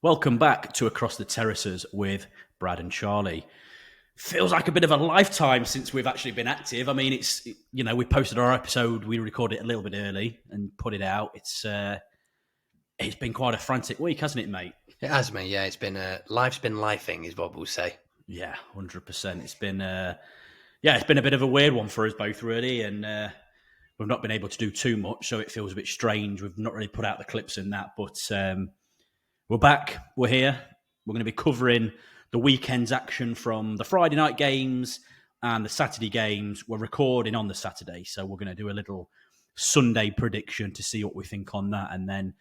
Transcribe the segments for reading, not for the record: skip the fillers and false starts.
Welcome back to Across the Terraces with Brad and Charlie. Feels like a bit of a lifetime since we've actually been active. I mean, we posted our episode, we recorded it a little bit early and put it out. It's been quite a frantic week, hasn't it, mate? It has, mate. Yeah, it's been life's been lifing, is what we'll say. Yeah, 100%. It's been it's been a bit of a weird one for us both, really, and we've not been able to do too much, so it feels a bit strange. We've not really put out the clips in that, but we're back. We're here. We're going to be covering the weekend's action from the Friday night games and the Saturday games. We're recording on the Saturday, so we're going to do a little Sunday prediction to see what we think on that. And then,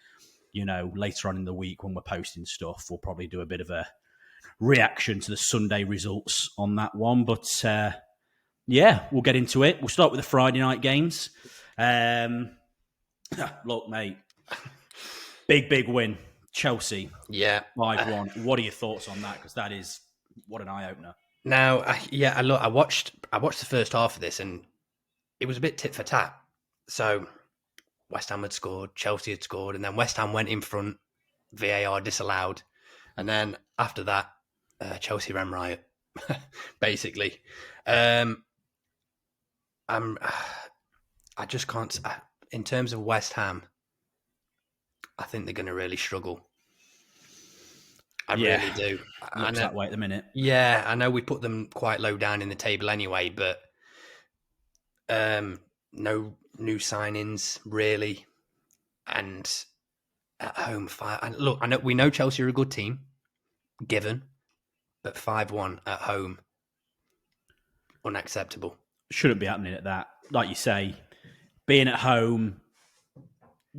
later on in the week when we're posting stuff, we'll probably do a bit of a reaction to the Sunday results on that one. But, we'll get into it. We'll start with the Friday night games. Look, mate, big win. Chelsea, yeah, 5-1. What are your thoughts on that? Because that is what an eye opener. Now, I watched the first half of this, and it was a bit tit for tat. So West Ham had scored, Chelsea had scored, and then West Ham went in front. VAR disallowed, and then after that, Chelsea ran riot. Basically, I just can't. In terms of West Ham, I think they're going to really struggle. I really do. Looks that way at the minute. Yeah, I know we put them quite low down in the table anyway, but no new signings really, and at home look, I know we know Chelsea are a good team, given, but 5-1 at home, unacceptable. Shouldn't be happening at that. Like you say, being at home,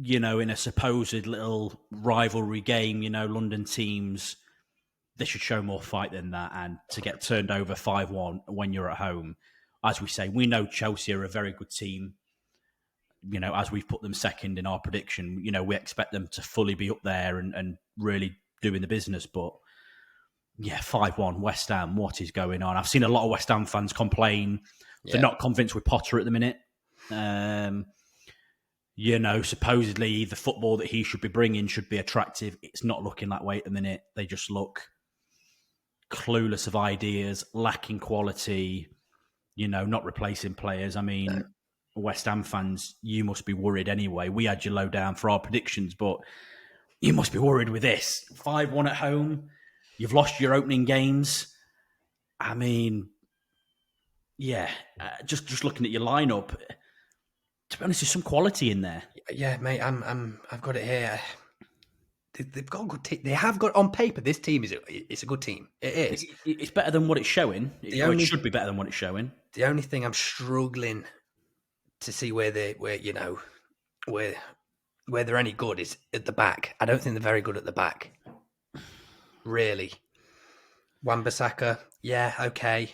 in a supposed little rivalry game, London teams, they should show more fight than that. And to get turned over 5-1 when you're at home, as we say, we know Chelsea are a very good team. As we've put them second in our prediction, we expect them to fully be up there and really doing the business. But, 5-1, West Ham, what is going on? I've seen a lot of West Ham fans complain. Yeah. They're not convinced with Potter at the minute. Supposedly the football that he should be bringing should be attractive. It's not looking that way at the minute. They just look clueless of ideas, lacking quality, not replacing players. I mean, West Ham fans, you must be worried anyway. We had you low down for our predictions, but you must be worried with this. 5-1 at home. You've lost your opening games. I mean, just looking at your lineup, to be honest, there's some quality in there. Yeah, mate, I've got it here. They've got a good team. They have got on paper. This team it's a good team. It is. It's better than what it's showing. It should be better than what it's showing. The only thing I'm struggling to see where they're any good is at the back. I don't think they're very good at the back. Really, Wan-Bissaka, yeah, okay.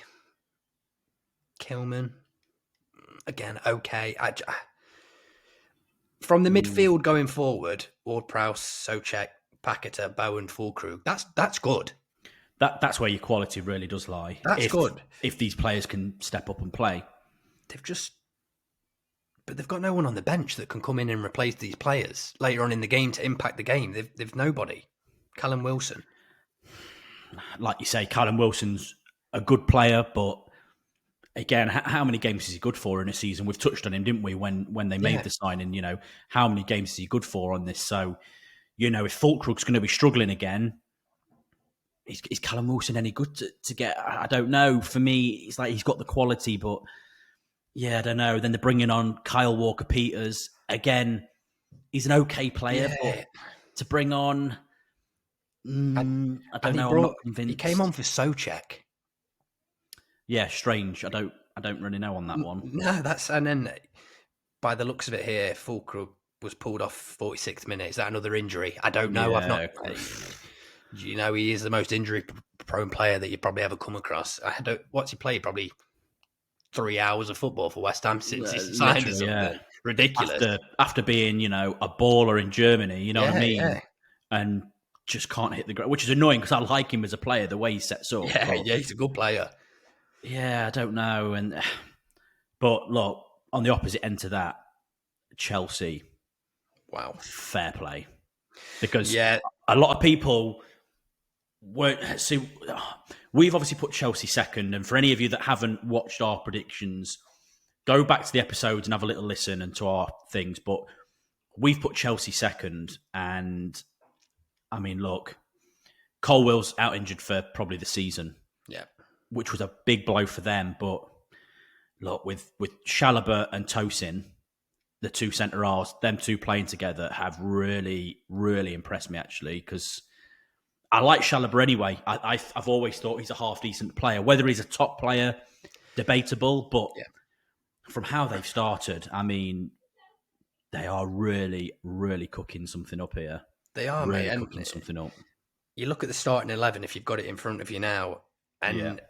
Kilman, again, okay. From the midfield going forward, Ward-Prowse, Souček, Paqueta, Bowen, Fulkrug, that's good. That's where your quality really does lie. That's good. If these players can step up and play. But they've got no one on the bench that can come in and replace these players later on in the game to impact the game. They've nobody. Callum Wilson. Like you say, Callum Wilson's a good player, but again, how many games is he good for in a season? We've touched on him, didn't we, when they made the signing? How many games is he good for on this? So, if Fulkrug's going to be struggling again, is Callum Wilson any good to get? I don't know. For me, it's like he's got the quality, but I don't know. Then they're bringing on Kyle Walker-Peters. Again, he's an okay player, but to bring on, I don't know. I'm not convinced. He came on for Souček. Yeah, strange. I don't really know on that one. No, and then by the looks of it here, Fulkrug was pulled off 46th minute. Is that another injury? I don't know. I've not. He is the most injury-prone player that you probably ever come across. What's he played? Probably 3 hours of football for West Ham since he signed or something. Yeah. Ridiculous. After being, a baller in Germany, you know what I mean? Yeah. And just can't hit the ground, which is annoying because I like him as a player, the way he sets up. Yeah, he's a good player. Yeah, I don't know. But look, on the opposite end to that, Chelsea. Wow. Fair play. Because a lot of people See, we've obviously put Chelsea second, and for any of you that haven't watched our predictions, go back to the episodes and have a little listen and to our things. But we've put Chelsea second, and I mean, look, Colwell's out injured for probably the season, which was a big blow for them. But look, with Chalobah and Tosin, the two centre halves, them two playing together have really, really impressed me actually, because I like Chalobah anyway. I've always thought he's a half decent player. Whether he's a top player, debatable, but from how they've started, I mean, they are really, really cooking something up here. They are, really mate. cooking something up. You look at the starting 11 if you've got it in front of you now, and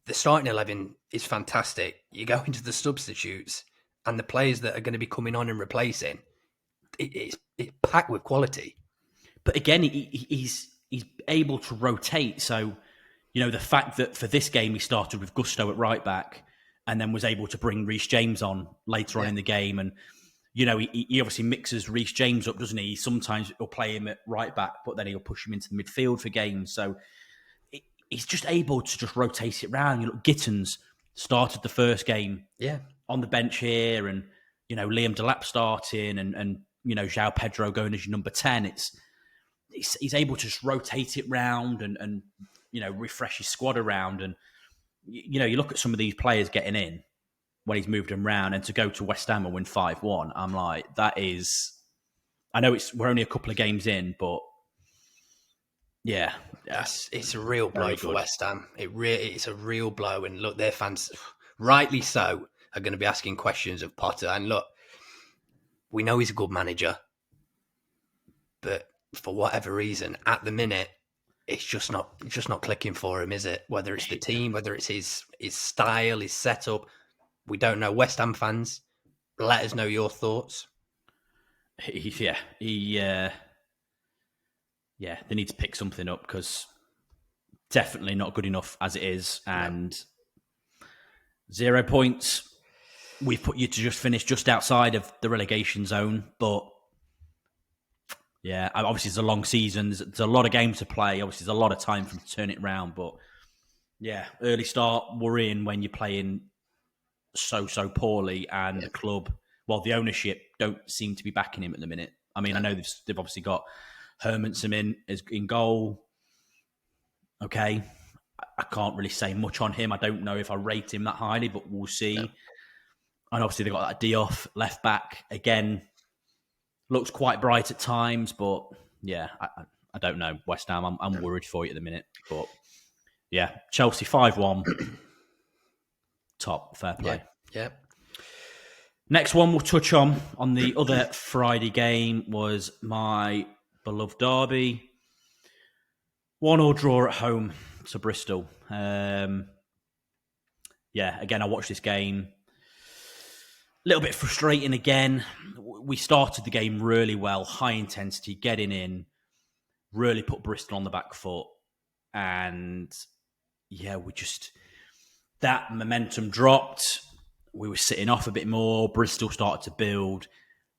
the starting 11 is fantastic. You go into the substitutes, and the players that are going to be coming on and replacing, it's packed with quality. But again, he's able to rotate. So, you know, the fact that for this game he started with Gusto at right back and then was able to bring Reece James on later on in the game. And, you know, he obviously mixes Reece James up, doesn't he? Sometimes he'll play him at right back, but then he'll push him into the midfield for games. So he's just able to just rotate it around. You look, Gittins started the first game on the bench here, and, you know, Liam Delap starting and you know, João Pedro going as your number 10. He's able to just rotate it round and you know, refresh his squad around. And, you know, you look at some of these players getting in when he's moved them around, and to go to West Ham and win 5-1, I'm like, that is... I know we're only a couple of games in, but it's a real blow for West Ham. It's a real blow. And look, their fans, rightly so, are going to be asking questions of Potter. And look, we know he's a good manager, but for whatever reason, at the minute, it's just not clicking for him, is it? Whether it's the team, whether it's his style, his setup, we don't know. West Ham fans, let us know your thoughts. They need to pick something up, because definitely not good enough as it is. And 0 points. We've put you to just finish just outside of the relegation zone, but obviously it's a long season. There's a lot of games to play. Obviously, there's a lot of time for them to turn it around. But early start worrying when you're playing so poorly, and the club, the ownership don't seem to be backing him at the minute. I mean, I know they've obviously got Hermanson in goal. Okay, I can't really say much on him. I don't know if I rate him that highly, but we'll see. No. And obviously they've got that Diouf left back again. Looks quite bright at times, but I don't know. West Ham, I'm worried for you at the minute. But Chelsea 5-1. Top, fair play. Yeah. Next one we'll touch on the other Friday game was my beloved derby. 1-1 draw at home to Bristol. Again, I watched this game. A little bit frustrating again. We started the game really well, high intensity, getting in, really put Bristol on the back foot. And that momentum dropped. We were sitting off a bit more. Bristol started to build.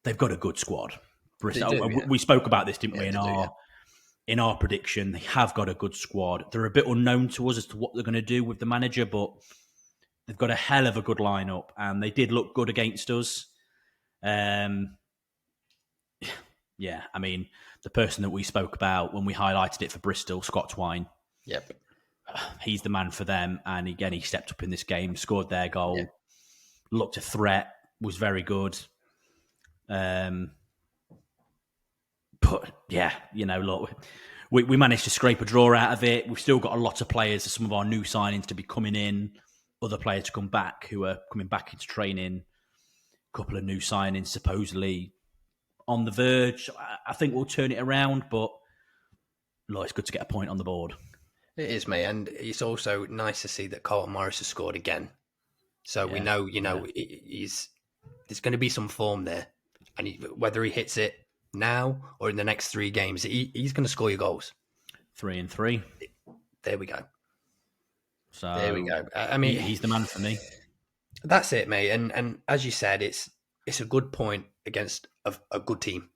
They've got a good squad. Bristol. We spoke about this, didn't we, in our prediction? They have got a good squad. They're a bit unknown to us as to what they're going to do with the manager, but they've got a hell of a good lineup, and they did look good against us. I mean, the person that we spoke about when we highlighted it for Bristol, Scott Twine. Yep. He's the man for them, and again, he stepped up in this game, scored their goal, looked a threat, was very good. Look, we managed to scrape a draw out of it. We've still got a lot of players, some of our new signings to be coming in, other players to come back who are coming back into training, a couple of new signings supposedly on the verge. I think we'll turn it around, but look, it's good to get a point on the board. It is, mate, and it's also nice to see that Carlton Morris has scored again. So we know, there's going to be some form there, and whether he hits it now or in the next 3 games, he's going to score your goals. 3 and 3. There we go. So there we go. I mean, he's the man for me. That's it, mate. And as you said, it's a good point against a good team.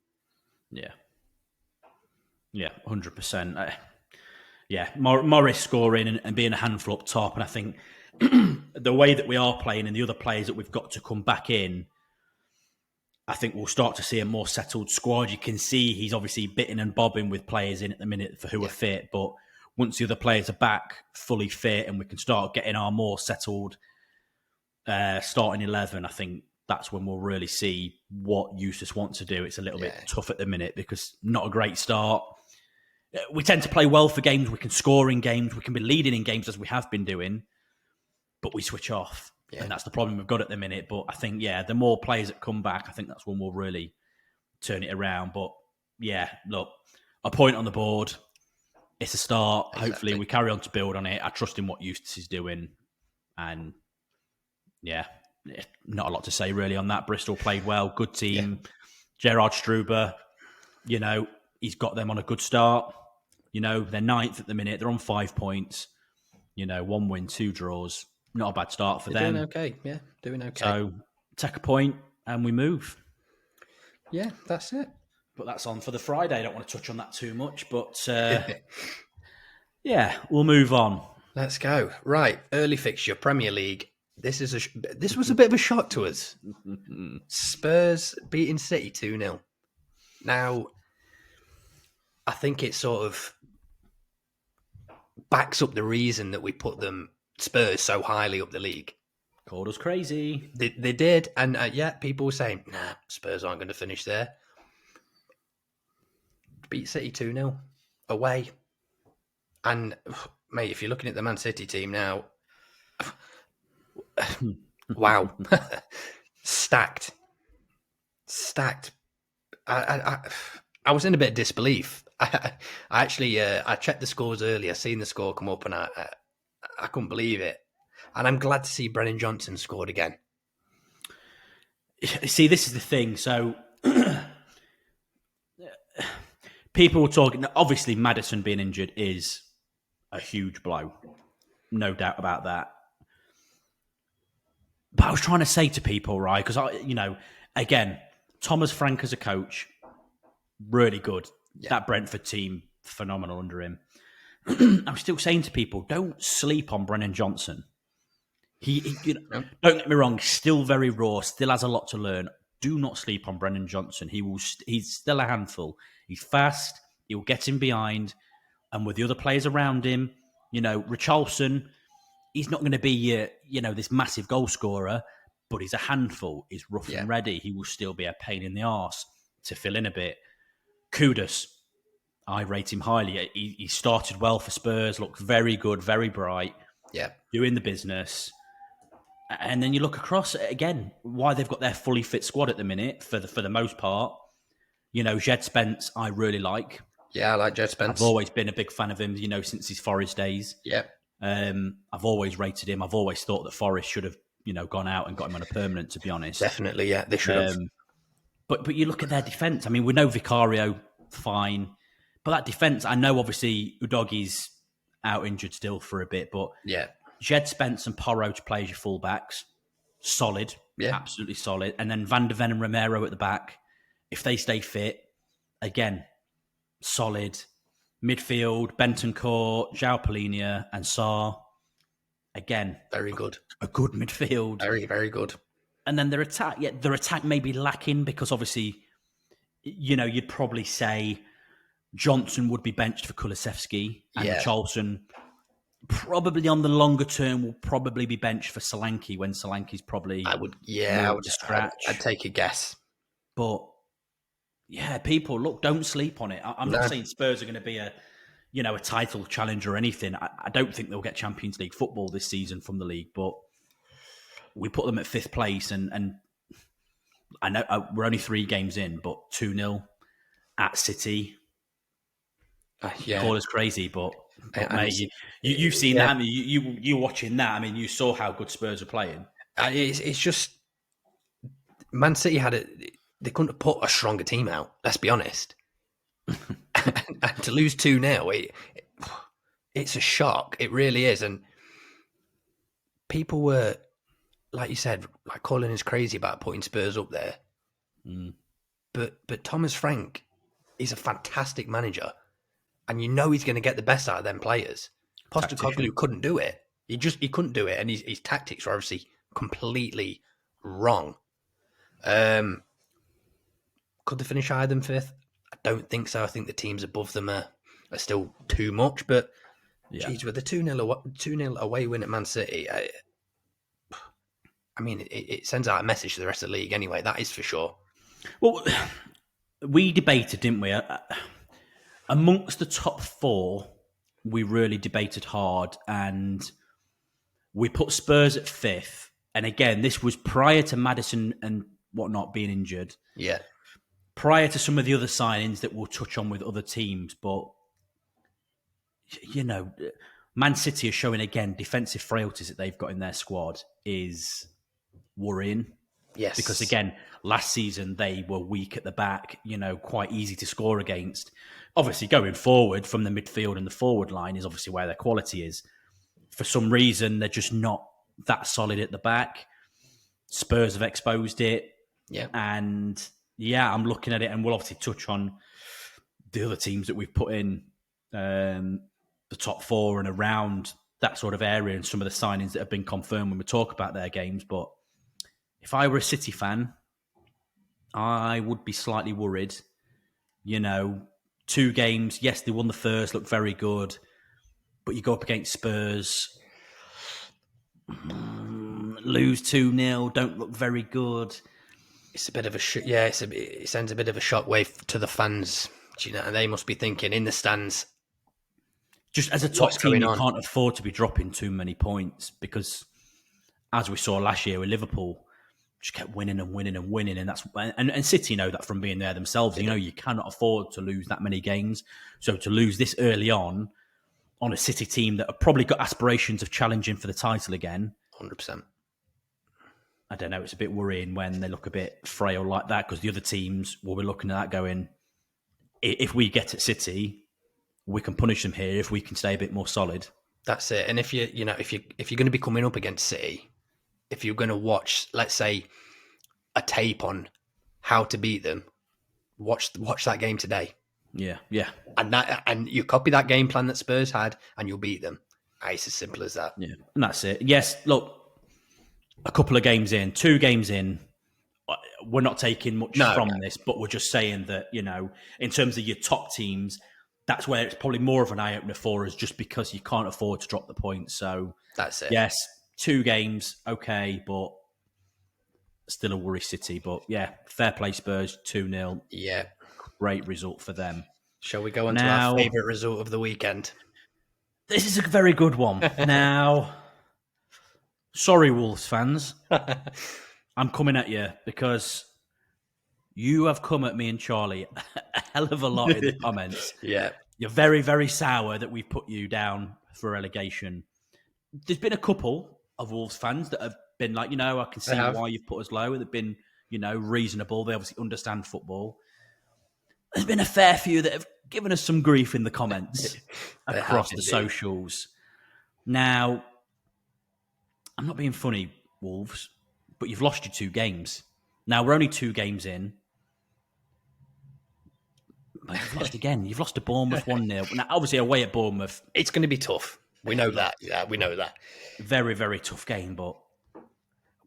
Yeah, 100%. Morris scoring and being a handful up top. And I think the way that we are playing and the other players that we've got to come back in, I think we'll start to see a more settled squad. You can see he's obviously bitting and bobbing with players in at the minute for who are fit. But once the other players are back fully fit and we can start getting our more settled starting 11, I think that's when we'll really see what Eustace wants to do. It's a little bit tough at the minute because not a great start. We tend to play well for games. We can score in games. We can be leading in games as we have been doing, but we switch off. Yeah. And that's the problem we've got at the minute. But I think, the more players that come back, I think that's when we'll really turn it around. But look, a point on the board. It's a start. Exactly. Hopefully we carry on to build on it. I trust in what Eustace is doing. And not a lot to say really on that. Bristol played well. Good team. Yeah. Gerard Struber, he's got them on a good start. They're ninth at the minute. They're on 5 points. 1 win, 2 draws. Not a bad start for them. Doing okay. Yeah, doing okay. So take a point and we move. Yeah, that's it. But that's on for the Friday. I don't want to touch on that too much. But we'll move on. Let's go. Right, early fixture, Premier League. This was a bit of a shock to us. Spurs beating City 2-0. Now, I think it sort of backs up the reason that we put Spurs so highly up the league. Called us crazy. They did, and people were saying, nah, Spurs aren't going to finish there. Beat City 2-0 away. And, mate, if you're looking at the Man City team now, wow. Stacked. I was in a bit of disbelief. I actually I checked the scores earlier, seen the score come up, and I couldn't believe it. And I'm glad to see Brennan Johnson scored again. See, this is the thing. So people were talking. Obviously, Maddison being injured is a huge blow, no doubt about that. But I was trying to say to people, right? Because again, Thomas Frank as a coach, really good. Yeah. That Brentford team, phenomenal under him. I'm still saying to people, don't sleep on Brennan Johnson. Don't get me wrong, still very raw, still has a lot to learn. Do not sleep on Brennan Johnson. He's still a handful. He's fast. He'll get him behind, and with the other players around him, Richarlison, he's not going to be this massive goal scorer, but he's a handful. He's rough and ready. He will still be a pain in the arse to fill in a bit. Kudus, I rate him highly. He started well for Spurs, looked very good, very bright, doing the business. And then you look across again, why they've got their fully fit squad at the minute for the most part. Jed Spence, I really like. Yeah, I like Jed Spence. I've always been a big fan of him, since his Forest days. Yeah. I've always rated him. I've always thought that Forest should have, gone out and got him on a permanent, to be honest. Definitely, yeah, they should have. But you look at their defence. I mean, we know Vicario, fine. But that defence, I know obviously Udogi's out injured still for a bit, but Jed Spence and Porro to play as your fullbacks, solid, absolutely solid. And then Van de Ven and Romero at the back, if they stay fit, again, solid. Midfield, Bentancur, João Palhinha and Sarr, again, very good. A good midfield. Very, very good. And then their attack may be lacking because obviously, you'd probably say Johnson would be benched for Kulusevski and Richarlison probably on the longer term will probably be benched for Solanke when Solanke's probably I would scratch. I'd take a guess. But people, look, don't sleep on it. I'm not saying Spurs are going to be a title challenger or anything. I don't think they'll get Champions League football this season from the league, but we put them at 5th place and I know we're only 3 games in, but 2-0 at City. Call us crazy, but mate, you've seen that. I mean, you watching that. I mean, you saw how good Spurs are playing. It's just Man City they couldn't have put a stronger team out. Let's be honest. And to lose 2-0, it's a shock. It really is. And people were, like you said, like calling us crazy about putting Spurs up there. But Thomas Frank is a fantastic manager. and you know he's going to get the best out of them players. Postecoglou couldn't do it. He couldn't do it, and his tactics were obviously completely wrong. Could they finish higher than 5th? I don't think so. I think the teams above them are still too much, but geez, with the 2-0 away win at Man City, I mean, it sends out a message to the rest of the league anyway, that is for sure. Well, we debated, didn't we? Amongst the top 4, we really debated hard, and we put Spurs at 5th. And again, this was prior to Maddison and whatnot being injured. Yeah. Prior to some of the other signings that we'll touch on with other teams. But, you know, Man City are showing, again, defensive frailties that they've got in their squad is worrying. Yes. Because, again, last season they were weak at the back, you know, quite easy to score against. Obviously, going forward from the midfield and the forward line is obviously where their quality is. For some reason, they're just not that solid at the back. Spurs have exposed it. Yeah. And, yeah, I'm looking at it, and we'll obviously touch on the other teams that we've put in the top 4 and around that sort of area, and some of the signings that have been confirmed when we talk about their games. But if I were a City fan, I would be slightly worried. You know, 2 games, yes, they won the first, looked very good, but you go up against Spurs, lose 2-0, don't look very good. It's a bit of a it sends a bit of a shockwave to the fans. You know, and they must be thinking in the stands. Just as a top team, you can't afford to be dropping too many points, because, as we saw last year with Liverpool, just kept winning and winning and winning, and City know that from being there themselves. You know, you cannot afford to lose that many games. So to lose this early on a City team that have probably got aspirations of challenging for the title again, 100%. I don't know. It's a bit worrying when they look a bit frail like that, because the other teams will be looking at that going, if we get at City, we can punish them here if we can stay a bit more solid. That's it. And if you're going to be coming up against City, if you're going to watch, let's say, a tape on how to beat them, watch that game today. Yeah. And you copy that game plan that Spurs had, and you'll beat them. It's as simple as that. Yeah, and that's it. Yes, look, a couple of games in, 2 games in, we're not taking much from this, but we're just saying that, you know, in terms of your top teams, that's where it's probably more of an eye-opener for us, just because you can't afford to drop the points. So that's it. Yes, 2 games, okay, but still a worry City. But yeah, fair play Spurs, 2-0. Yeah. Great result for them. Shall we go on to our favourite result of the weekend? This is a very good one. Now, sorry, Wolves fans. I'm coming at you because you have come at me and Charlie a hell of a lot in the comments. Yeah. You're very, very sour that we've put you down for relegation. There's been a couple of Wolves fans that have been like, you know, I can see why you've put us low. They've been, you know, reasonable. They obviously understand football. There's been a fair few that have given us some grief in the comments across the socials. Now, I'm not being funny, Wolves, but you've lost your 2 games. Now, we're only 2 games in. But you've lost again. You've lost to Bournemouth 1-0. Now, obviously, away at Bournemouth. It's going to be tough. We know that. Yeah, we know that. Very, very tough game, but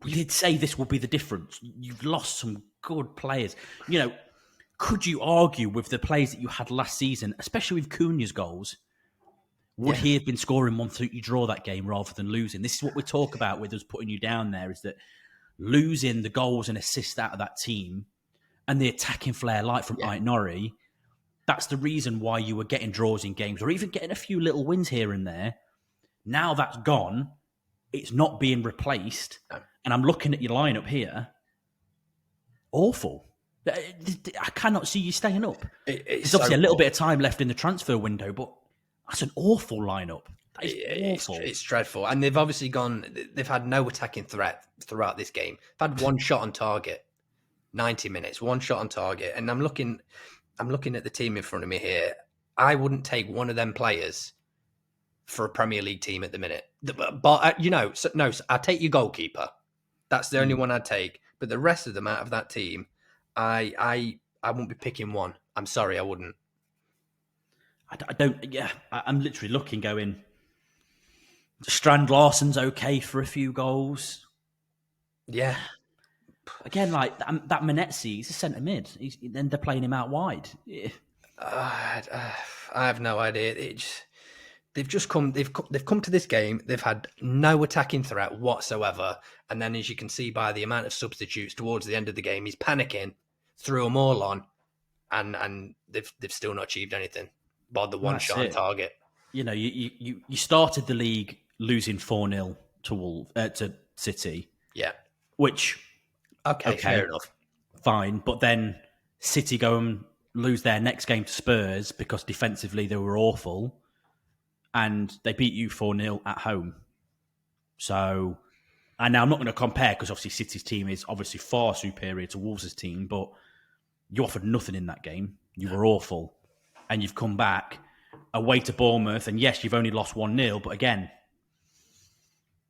we did say this will be the difference. You've lost some good players. You know, could you argue with the players that you had last season, especially with Cunha's goals, would he have been scoring one so you draw that game rather than losing? This is what we talk about with us putting you down there, is that losing the goals and assists out of that team and the attacking flair like from Aït-Nouri, that's the reason why you were getting draws in games or even getting a few little wins here and there. Now that's gone. It's not being replaced. And I'm looking at your lineup here. Awful. I cannot see you staying up. There's obviously a little bit of time left in the transfer window, but that's an awful lineup. That is awful. It's dreadful. And they've obviously they've had no attacking threat throughout this game. They've had one shot on target, 90 minutes, one shot on target. And I'm looking at the team in front of me here. I wouldn't take one of them players for a Premier League team at the minute. But, I'd take your goalkeeper. That's the only one I'd take. But the rest of them out of that team, I won't be picking one. I'm sorry, I wouldn't. I don't. Yeah, I'm literally looking, going. Strand Larsen's okay for a few goals. Yeah. Again, like that Manetzi, he's a centre mid. Then they're playing him out wide. Yeah. I have no idea. They've come to this game. They've had no attacking threat whatsoever, and then, as you can see by the amount of substitutes towards the end of the game, he's panicking, threw them all on, and they've still not achieved anything. But the one shot on target. You know, you started the league losing 4-0 to City. Yeah. Which okay, fair enough. Fine, but then City go and lose their next game to Spurs because defensively they were awful, and they beat you 4-0 at home. So, and now I'm not going to compare because obviously City's team is obviously far superior to Wolves' team, but you offered nothing in that game. You were awful. And you've come back away to Bournemouth, and yes, you've only lost 1-0, but again,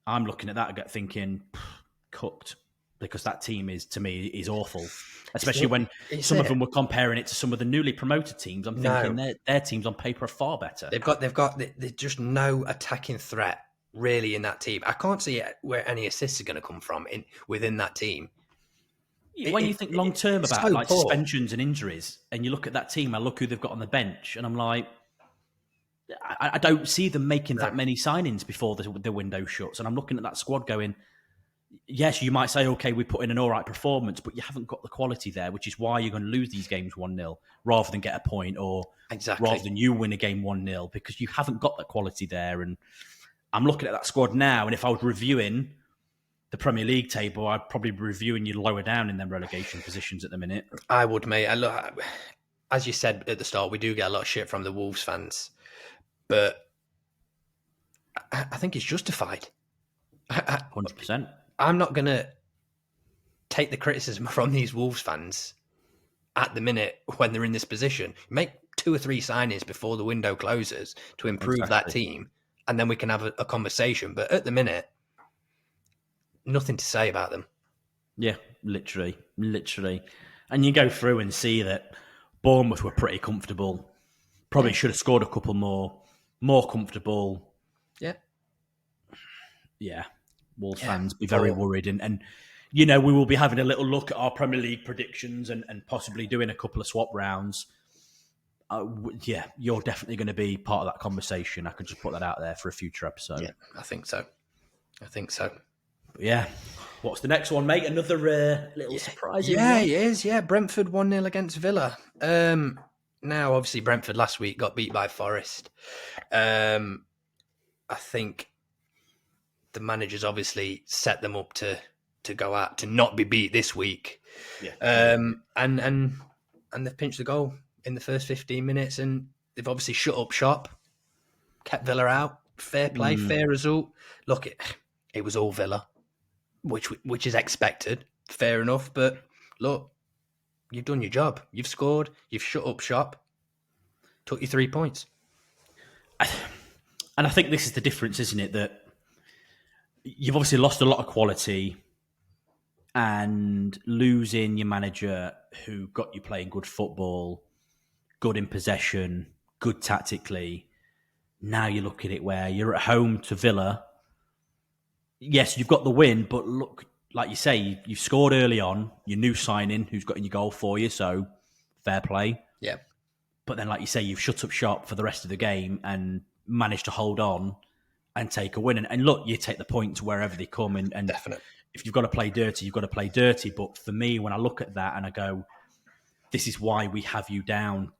I'm looking at that thinking, cooked. Because that team to me, is awful. Especially when some of them were comparing it to some of the newly promoted teams. I'm thinking their teams on paper are far better. There's just no attacking threat really in that team. I can't see where any assists are going to come from within that team. When you think long term about like suspensions and injuries, and you look at that team, I look who they've got on the bench, and I'm like, I don't see them making that many signings before the window shuts. And I'm looking at that squad going, yes, you might say, okay, we put in an all right performance, but you haven't got the quality there, which is why you're going to lose these games 1-0 rather than get a point, or rather than you win a game 1-0, because you haven't got that quality there. And I'm looking at that squad now, and if I was reviewing the Premier League table, I'd probably be reviewing you lower down in them relegation positions at the minute. I would, mate. As you said at the start, we do get a lot of shit from the Wolves fans, but I think it's justified. 100%. I'm not going to take the criticism from these Wolves fans at the minute when they're in this position. Make 2 or 3 signings before the window closes to improve that team, and then we can have a conversation. But at the minute, nothing to say about them. Yeah, literally. And you go through and see that Bournemouth were pretty comfortable. Probably should have scored a couple more comfortable. Yeah. Yeah. Wolves fans be very worried. And, you know, we will be having a little look at our Premier League predictions and possibly doing a couple of swap rounds. You're definitely going to be part of that conversation. I could just put that out there for a future episode. Yeah, I think so. But yeah. What's the next one, mate? Another little surprise. Yeah, it is. Yeah, Brentford 1-0 against Villa. Now, obviously, Brentford last week got beat by Forest. I think the managers obviously set them up to go out to not be beat this week. Yeah. And they've pinched the goal in the first 15 minutes, and they've obviously shut up shop, kept Villa out. Fair play, fair result. Look, it was all Villa, which is expected. Fair enough, but look, you've done your job. You've scored. You've shut up shop. Took you 3 points. And I think this is the difference, isn't it? That you've obviously lost a lot of quality, and losing your manager who got you playing good football, good in possession, good tactically. Now you look at it where you're at home to Villa. Yes, you've got the win, but look, like you say, you've scored early on. Your new signing who's got in your goal for you, so fair play. Yeah. But then, like you say, you've shut up shop for the rest of the game and managed to hold on and take a win. And look, you take the points wherever they come. And definitely, if you've got to play dirty, you've got to play dirty. But for me, when I look at that and I go, this is why we have you down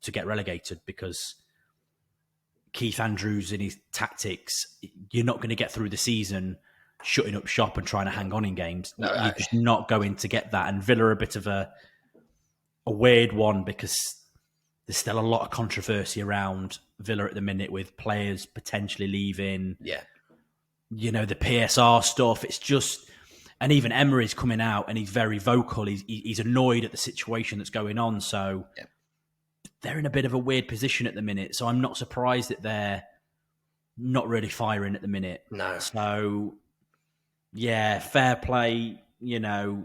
to get relegated, because Keith Andrews and his tactics, you're not going to get through the season shutting up shop and trying to hang on in games. No, you're just not going to get that. And Villa are a bit of a weird one, because there's still a lot of controversy around Villa at the minute, with players potentially leaving. Yeah. You know, the PSR stuff. It's just, and even Emery's coming out and he's very vocal. He's annoyed at the situation that's going on. So they're in a bit of a weird position at the minute. So I'm not surprised that they're not really firing at the minute. No. So, yeah, fair play. You know,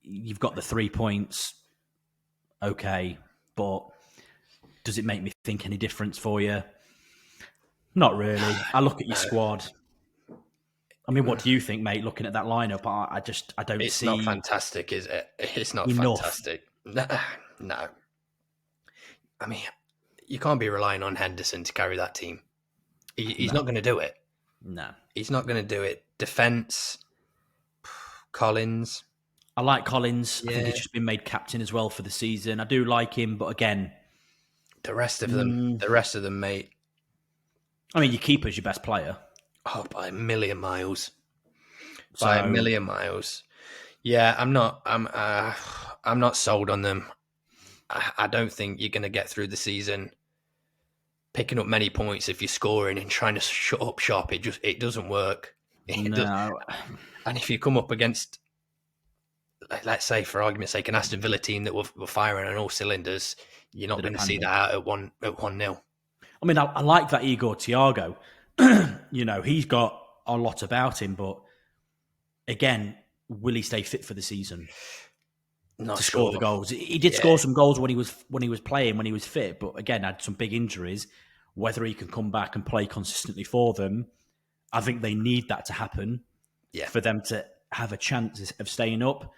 you've got the 3 points. Okay, but Does it make me think any difference for you? Not really. I look at your squad. I mean, what do you think, mate? Looking at that lineup, I don't It's see. not fantastic, is it? It's not enough. fantastic. No. I mean, you can't be relying on Henderson to carry that team. He's not going to do it. No. He's not going to do it. Defense, Collins. I like Collins. Yeah. I think he's just been made captain as well for the season. I do like him, but again, the rest of them, mate. I mean, your keeper's your best player. Oh, by a million miles. By a million miles. Yeah, I'm not sold on them. I don't think you're going to get through the season picking up many points if you're scoring and trying to shut up shop. It doesn't work. No. And if you come up against, let's say, for argument's sake, an Aston Villa team that were firing on all cylinders, you're not going to see that out at 1-0. I mean, I like that Igor Thiago. He's got a lot about him, but again, will he stay fit for the season? Score the goals. He did score some goals when he was playing, when he was fit, but again, had some big injuries. Whether he can come back and play consistently for them, I think they need that to happen for them to have a chance of staying up.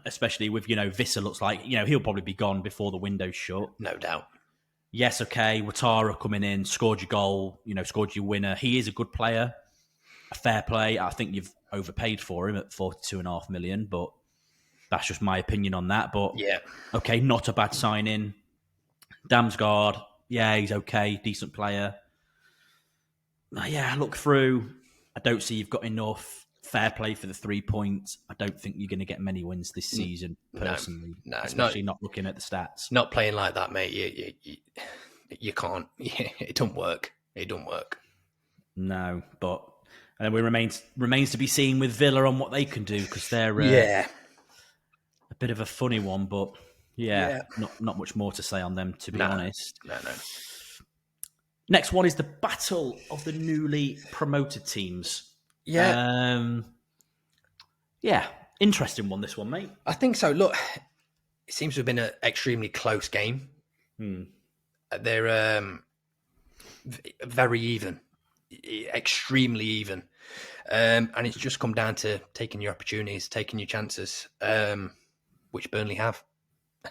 Especially with, Vissa looks like, he'll probably be gone before the window's shut. No doubt. Yes, okay, Ouattara coming in, scored your goal, scored your winner. He is a good player, a fair play. I think you've overpaid for him at $42.5 million, but that's just my opinion on that. But okay, not a bad signing. Damsgaard, he's okay, decent player. I look through. I don't see you've got enough. Fair play for the 3 points. I don't think you're going to get many wins this season, personally. No, especially not looking at the stats. Not playing like that, mate. You can't. It don't work. It don't work. No, but and we remains to be seen with Villa on what they can do, because they're a bit of a funny one. But not much more to say on them, to be honest. No. Next one is the battle of the newly promoted teams. Interesting one, this one, mate. I think so. Look, it seems to have been an extremely close game. They're very even, extremely even. And it's just come down to taking your opportunities, taking your chances, which Burnley have.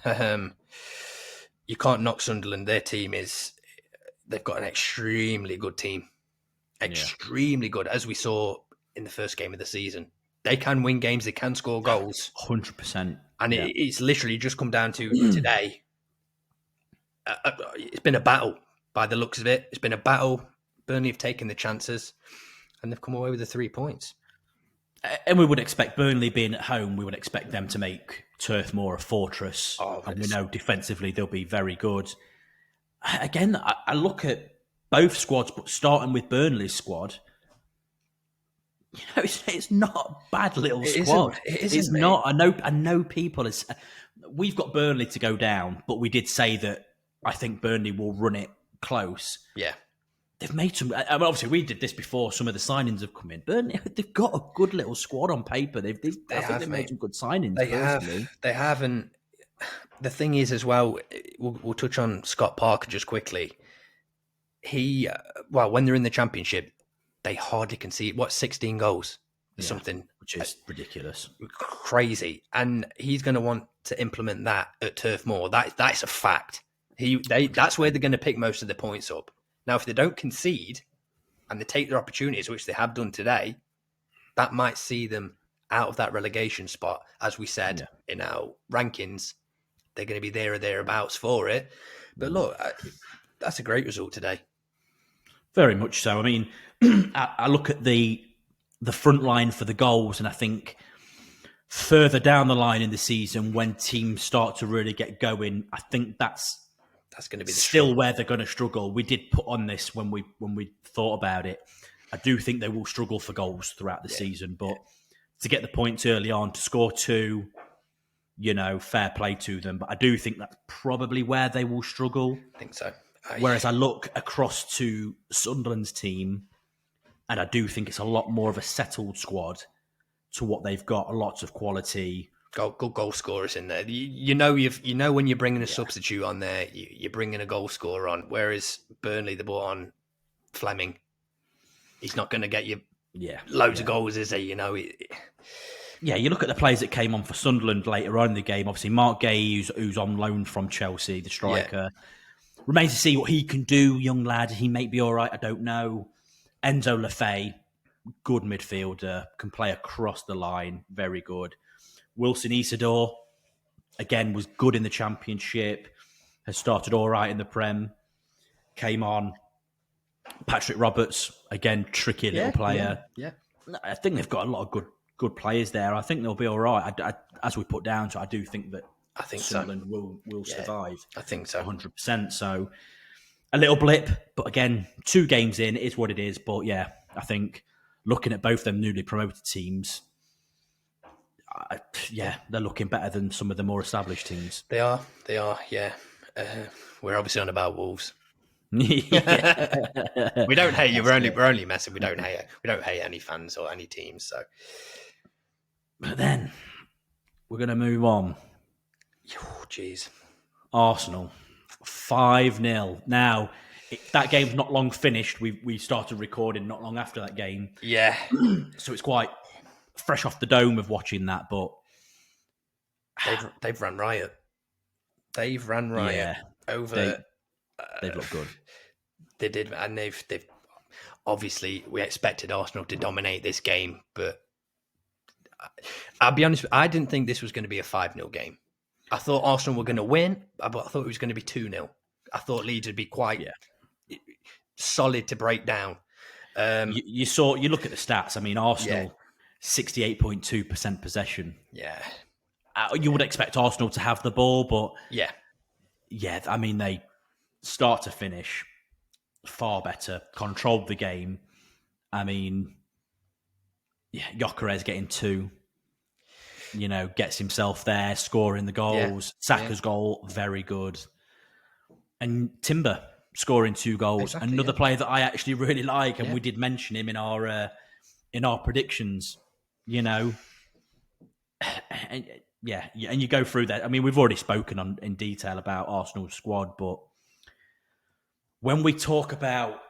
You can't knock Sunderland. Their team they've got an extremely good team. Extremely good, as we saw in the first game of the season. They can win games, they can score goals. 100%. And it's literally just come down to today. It's been a battle by the looks of it. It's been a battle. Burnley have taken the chances and they've come away with the 3 points. And we would expect, Burnley being at home, we would expect them to make Turf Moor a fortress. And we know defensively they'll be very good. Again, I look at both squads, but starting with Burnley's squad, it's not a bad little squad. It's not. I know people. We've got Burnley to go down, but we did say that I think Burnley will run it close. Yeah. They've made some. Obviously, we did this before. Some of the signings have come in. Burnley, they've got a good little squad on paper. I think they've made some good signings. They have, and the thing is as well. We'll touch on Scott Parker just quickly. When they're in the Championship, they hardly concede 16 goals or something, which is ridiculous, crazy. And he's going to want to implement that at Turf Moor. That's a fact. That's where they're going to pick most of the points up. Now, if they don't concede and they take their opportunities, which they have done today, that might see them out of that relegation spot. As we said in our rankings, they're going to be there or thereabouts for it. But look, that's a great result today. Very much so. I mean, I look at the front line for the goals, and I think further down the line in the season, when teams start to really get going, I think that's going to be still where they're going to struggle. We did put on this when we thought about it. I do think they will struggle for goals throughout the season, but to get the points early on, to score 2, fair play to them. But I do think that's probably where they will struggle. I think so. Whereas I look across to Sunderland's team, and I do think it's a lot more of a settled squad to what they've got. Lots of quality. good goal scorers in there. You know when you're bringing a substitute on there, you're bringing a goal scorer on. Whereas Burnley, they brought on Fleming. He's not going to get you loads of goals, is he? You know. Yeah, you look at the players that came on for Sunderland later on in the game. Obviously, Mark Gay, who's on loan from Chelsea, the striker. Yeah. Remains to see what he can do, young lad. He may be all right, I don't know. Enzo Lefebvre, good midfielder, can play across the line, very good. Wilson Isidore, again, was good in the Championship, has started all right in the Prem, came on. Patrick Roberts, again, tricky little player. Yeah. I think they've got a lot of good players there. I think they'll be all right. As we put down, so I do think that Sunderland will survive. I think so. 100%. So a little blip, but again, 2 games in, it is what it is. But yeah, I think looking at both them newly promoted teams, they're looking better than some of the more established teams. They are, yeah. We're obviously on about Wolves. We don't hate you. We're only messing. We don't hate any fans or any teams. So, but then we're going to move on. Oh, jeez. Arsenal 5-0. Now that game's not long finished. We started recording not long after that game. Yeah. So it's quite fresh off the dome of watching that. But they've ran riot. They've ran riot over. They've looked good. They did, and they've obviously we expected Arsenal to dominate this game, but I'll be honest, I didn't think this was going to be a 5-0 game. I thought Arsenal were going to win, but I thought it was going to be 2-0. I thought Leeds would be quite solid to break down. You look at the stats. I mean, Arsenal 68.2% possession. Yeah, you would expect Arsenal to have the ball, but yeah. I mean, they start to finish far better, controlled the game. I mean, Gyökeres getting 2, gets himself there, scoring the goals. Saka's goal, very good. And Timber scoring 2 goals. Exactly, another player that I actually really like, and we did mention him in our predictions, And you go through that. I mean, we've already spoken in detail about Arsenal's squad, but when we talk about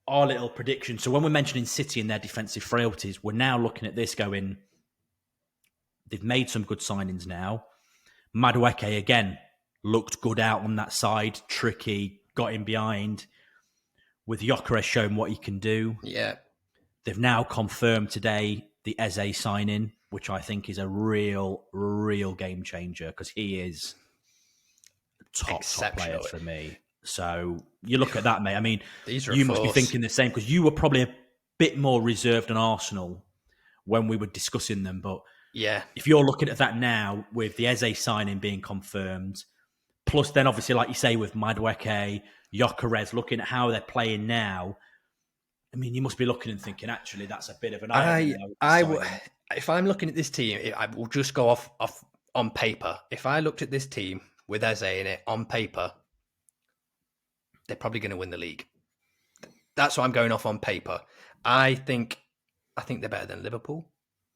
our little predictions, so when we're mentioning City and their defensive frailties, we're now looking at this going, they've made some good signings now. Madueke, again, looked good out on that side, tricky, got in behind, with Gyökeres showing what he can do. Yeah. They've now confirmed today the Eze signing, which I think is a real, real game changer, because he is top player for me. So you look at that, mate. I mean, you must be thinking the same, because you were probably a bit more reserved on Arsenal when we were discussing them. But if you're looking at that now with the Eze signing being confirmed, plus then obviously, like you say, with Madueke, Gyökeres, looking at how they're playing now, I mean, you must be looking and thinking, actually, that's a bit of an if I'm looking at this team, I will just go off on paper. If I looked at this team with Eze in it on paper, they're probably going to win the league. That's what I'm going off on paper. I think they're better than Liverpool.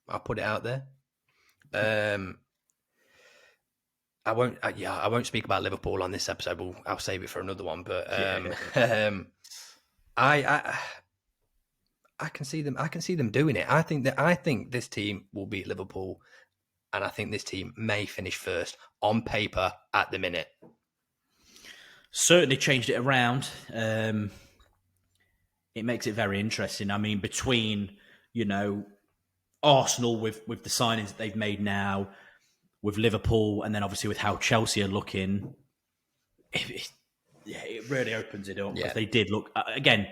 I'll put it out there. I won't speak about Liverpool on this episode. I'll save it for another one. But I can see them. I can see them doing it. I think this team will beat Liverpool, and I think this team may finish first on paper at the minute. Certainly changed it around. It makes it very interesting. I mean, between Arsenal with the signings that they've made now, with Liverpool, and then obviously with how Chelsea are looking, it really opens it up, because they did look again.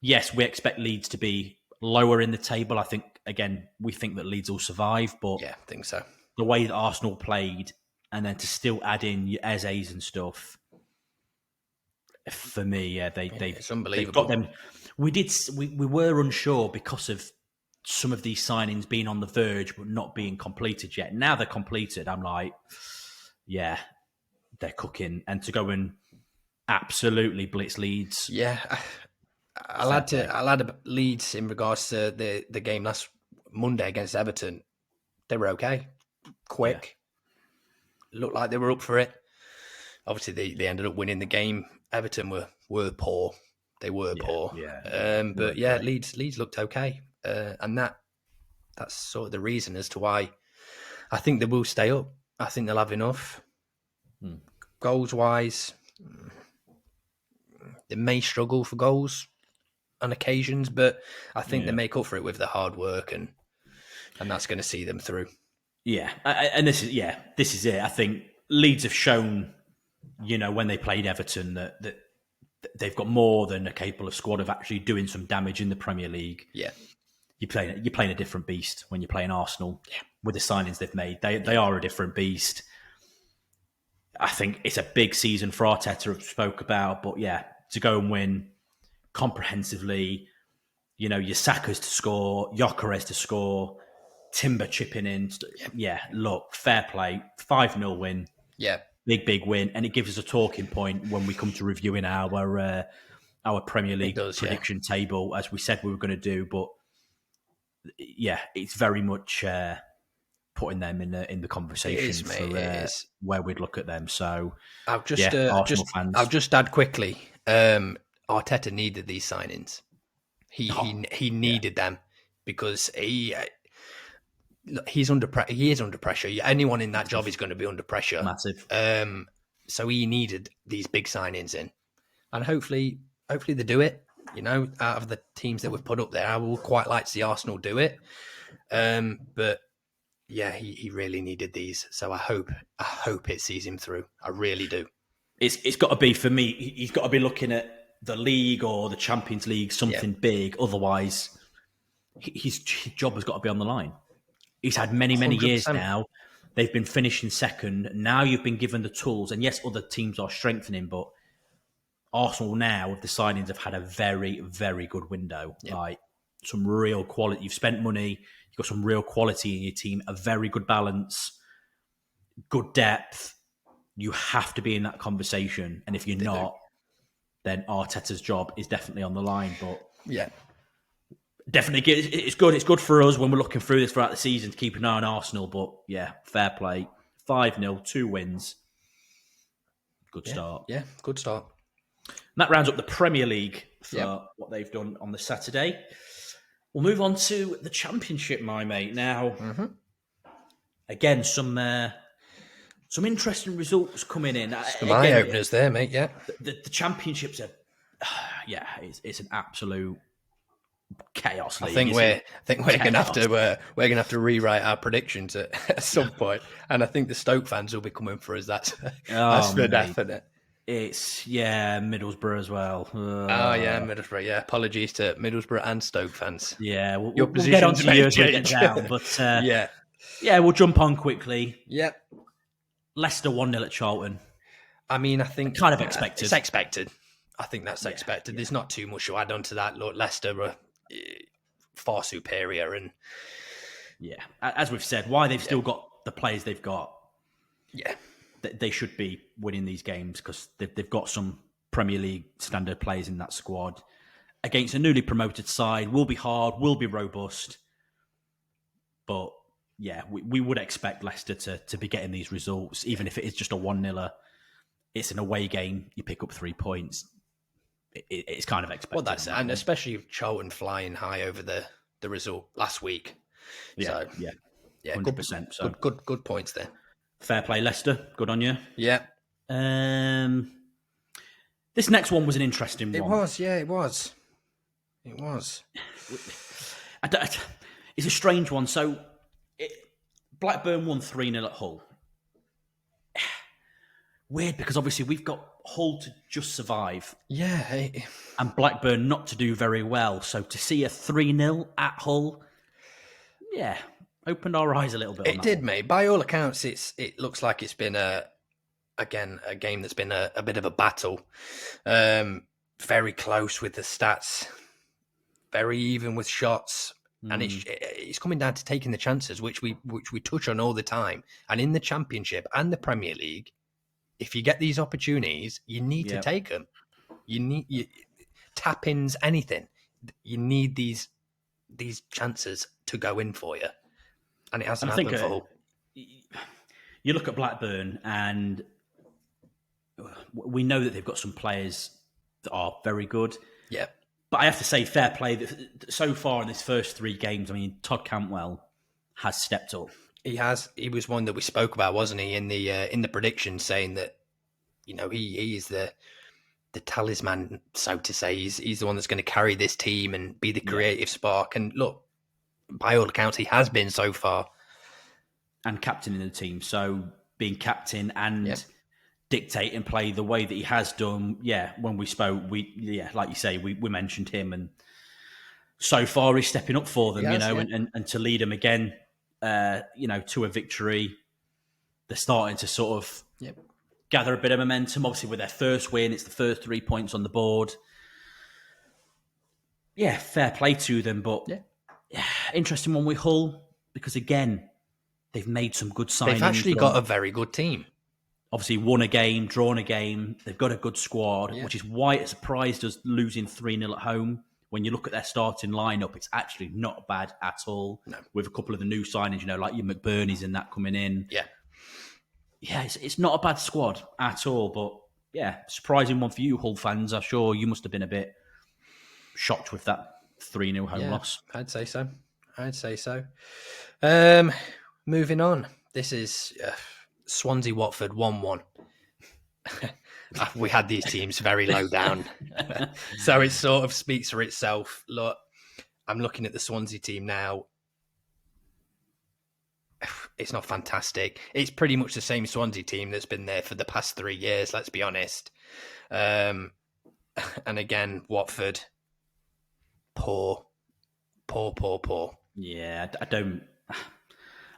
Yes, we expect Leeds to be lower in the table. I think, again, we think that Leeds will survive, but I think so. The way that Arsenal played, and then to still add in your Eze's and stuff, for me, it's unbelievable. They've got them. We were unsure because of some of these signings being on the verge but not being completed yet. Now they're completed. I'm like, they're cooking, and to go and absolutely blitz Leeds. Yeah. I'll add Leeds in regards to the game last Monday against Everton. They were okay. quick. Looked like they were up for it. Obviously, they ended up winning the game. Everton were poor. They were poor. But Leeds looked okay, and that's sort of the reason as to why I think they will stay up. I think they'll have enough. Goals wise, they may struggle for goals on occasions, but I think they make up for it with the hard work, and that's going to see them through. Yeah, and this is it. I think Leeds have shown, when they played Everton, that they've got more than a capable squad of actually doing some damage in the Premier League. Yeah, you're playing a different beast when you're playing Arsenal. Yeah. With the signings they've made, they are a different beast. I think it's a big season for Arteta, I've spoke about, but to go and win comprehensively, your Saka's to score, Gyökeres to score, Timber chipping in. Look, fair play, 5-0 win. Yeah. Big win, and it gives us a talking point when we come to reviewing our Premier League prediction table, as we said we were going to do. But it's very much putting them in the conversation for where we'd look at them. So I'll just add quickly. Arteta needed these signings. He needed them because he's under pressure. He is under pressure. Anyone in that job is going to be under pressure. Massive. So he needed these big signings in, and hopefully they do it. Out of the teams that we've put up there, I would quite like to see Arsenal do it. But he really needed these. So I hope it sees him through. I really do. It's got to be, for me, he's got to be looking at the league or the Champions League, something big. Otherwise, his job has got to be on the line. He's had many 100%. Years now. They've been finishing second. Now you've been given the tools. And yes, other teams are strengthening, but Arsenal now, with the signings, have had a very, very good window. Yep. Like some real quality. You've spent money. You've got some real quality in your team. A very good balance. Good depth. You have to be in that conversation. And if you're not, then Arteta's job is definitely on the line. But definitely, it's good. It's good for us when we're looking through this throughout the season to keep an eye on Arsenal. But fair play. 5-0, 2 wins. Good start. Yeah, good start. And that rounds up the Premier League for what they've done on the Saturday. We'll move on to the Championship, my mate. Now, again, some interesting results coming in. Some eye openers there, mate. Yeah, the Championships are, it's an absolute chaos league. I think we're gonna have to rewrite our predictions at some point, and I think the Stoke fans will be coming for us. That's for definite. It's Middlesbrough as well. Middlesbrough. Yeah, apologies to Middlesbrough and Stoke fans. Yeah, we'll get on to yours when we get down, but we'll jump on quickly. Yep. Leicester 1-0 at Charlton. I mean, I think kind of expected. It's expected. I think that's expected. There's not too much to add on to that. Look, Leicester were far superior, and as we've said, why they've still got the players they've got. Yeah. They should be winning these games because they've got some Premier League standard players in that squad. Against a newly promoted side, will be hard, will be robust. But we would expect Leicester to be getting these results, even if it is just a 1-0. It's an away game, you pick up 3 points. It's kind of expected. Well, that's it. And especially Charlton flying high over the result last week. Yeah, 100%. So good points there. Fair play, Leicester. Good on you. Yeah. This next one was an interesting one. It was. It was. It's a strange one. So, Blackburn won 3-0 at Hull. Weird, because obviously we've got Hull to just survive. Yeah. And Blackburn not to do very well. So to see a 3-0 at Hull, opened our eyes a little bit. It did, mate. By all accounts, it looks like it's been a game that's been a bit of a battle. Very close with the stats, very even with shots, and it's coming down to taking the chances, which we touch on all the time. And in the Championship and the Premier League, if you get these opportunities, you need to take them. You need tap-ins, anything. You need these chances to go in for you. And it hasn't happened for Hull. you look at Blackburn, and we know that they've got some players that are very good. Yeah. But I have to say, fair play, that so far in his first 3 games, I mean, Todd Cantwell has stepped up. He has. He was one that we spoke about, wasn't he, in the prediction, saying that, you know, he is the talisman, so to say. He's the one that's going to carry this team and be the creative spark. And look, by all accounts, he has been so far. And captain in the team. So being captain and dictate and play the way that he has done. Yeah, when we spoke, like you say, we mentioned him, and so far he's stepping up for them, and to lead them again, to a victory. They're starting to sort of gather a bit of momentum. Obviously, with their first win, it's the first 3 points on the board. Yeah, fair play to them, but interesting one with Hull, because again, they've made some good signings. They've actually got a very good team. Obviously, won a game, drawn a game. They've got a good squad, which is why it surprised us losing 3-0 at home. When you look at their starting lineup, it's actually not bad at all. No. With a couple of the new signings, like your McBurney's and that coming in. Yeah. Yeah, it's not a bad squad at all. But yeah, surprising one for you, Hull fans. I'm sure you must have been a bit shocked with that 3-0 home loss. I'd say so. Moving on. This is Swansea-Watford 1-1. We had these teams very low down. So it sort of speaks for itself. Look, I'm looking at the Swansea team now. It's not fantastic. It's pretty much the same Swansea team that's been there for the past 3 years, let's be honest. And again, Watford, poor. Yeah, I don't...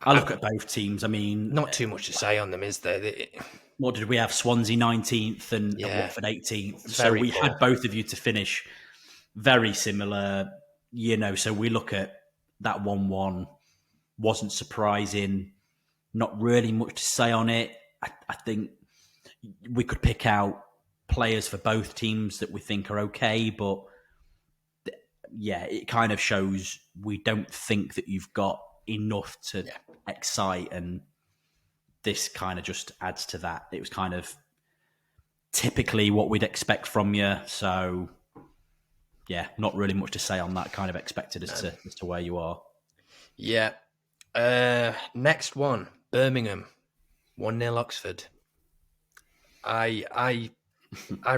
I look at both teams. I mean... Not too much to say on them, is there? What did we have? Swansea 19th and Watford 18th. So we had both of you to finish very similar, so we look at that 1-1. Wasn't surprising. Not really much to say on it. I think we could pick out players for both teams that we think are okay, but it kind of shows we don't think that you've got enough to excite, and this kind of just adds to that. It was kind of typically what we'd expect from you, so not really much to say on that. Kind of expected as to where you are. Next one, Birmingham 1-0 Oxford. I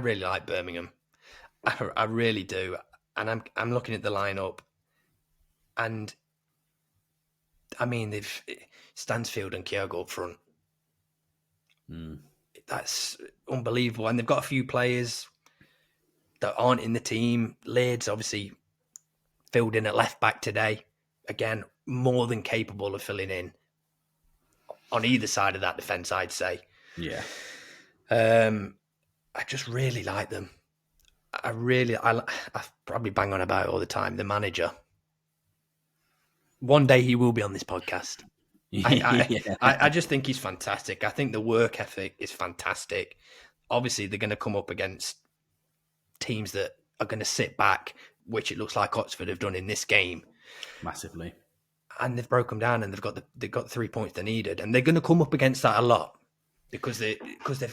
really like Birmingham. I really do, and I'm looking at the lineup, and I mean, they've Stansfield and Kyogo up front. That's unbelievable. And they've got a few players that aren't in the team. Laird's obviously filled in at left back today. Again, more than capable of filling in on either side of that defence, I'd say. Yeah. I just really like them. I probably bang on about it all the time. The manager. One day he will be on this podcast. I just think he's fantastic. I think the work ethic is fantastic. Obviously, they're going to come up against teams that are going to sit back, which it looks like Oxford have done in this game. Massively. And they've broken down, and they've got the 3 points they needed. And they're going to come up against that a lot because they're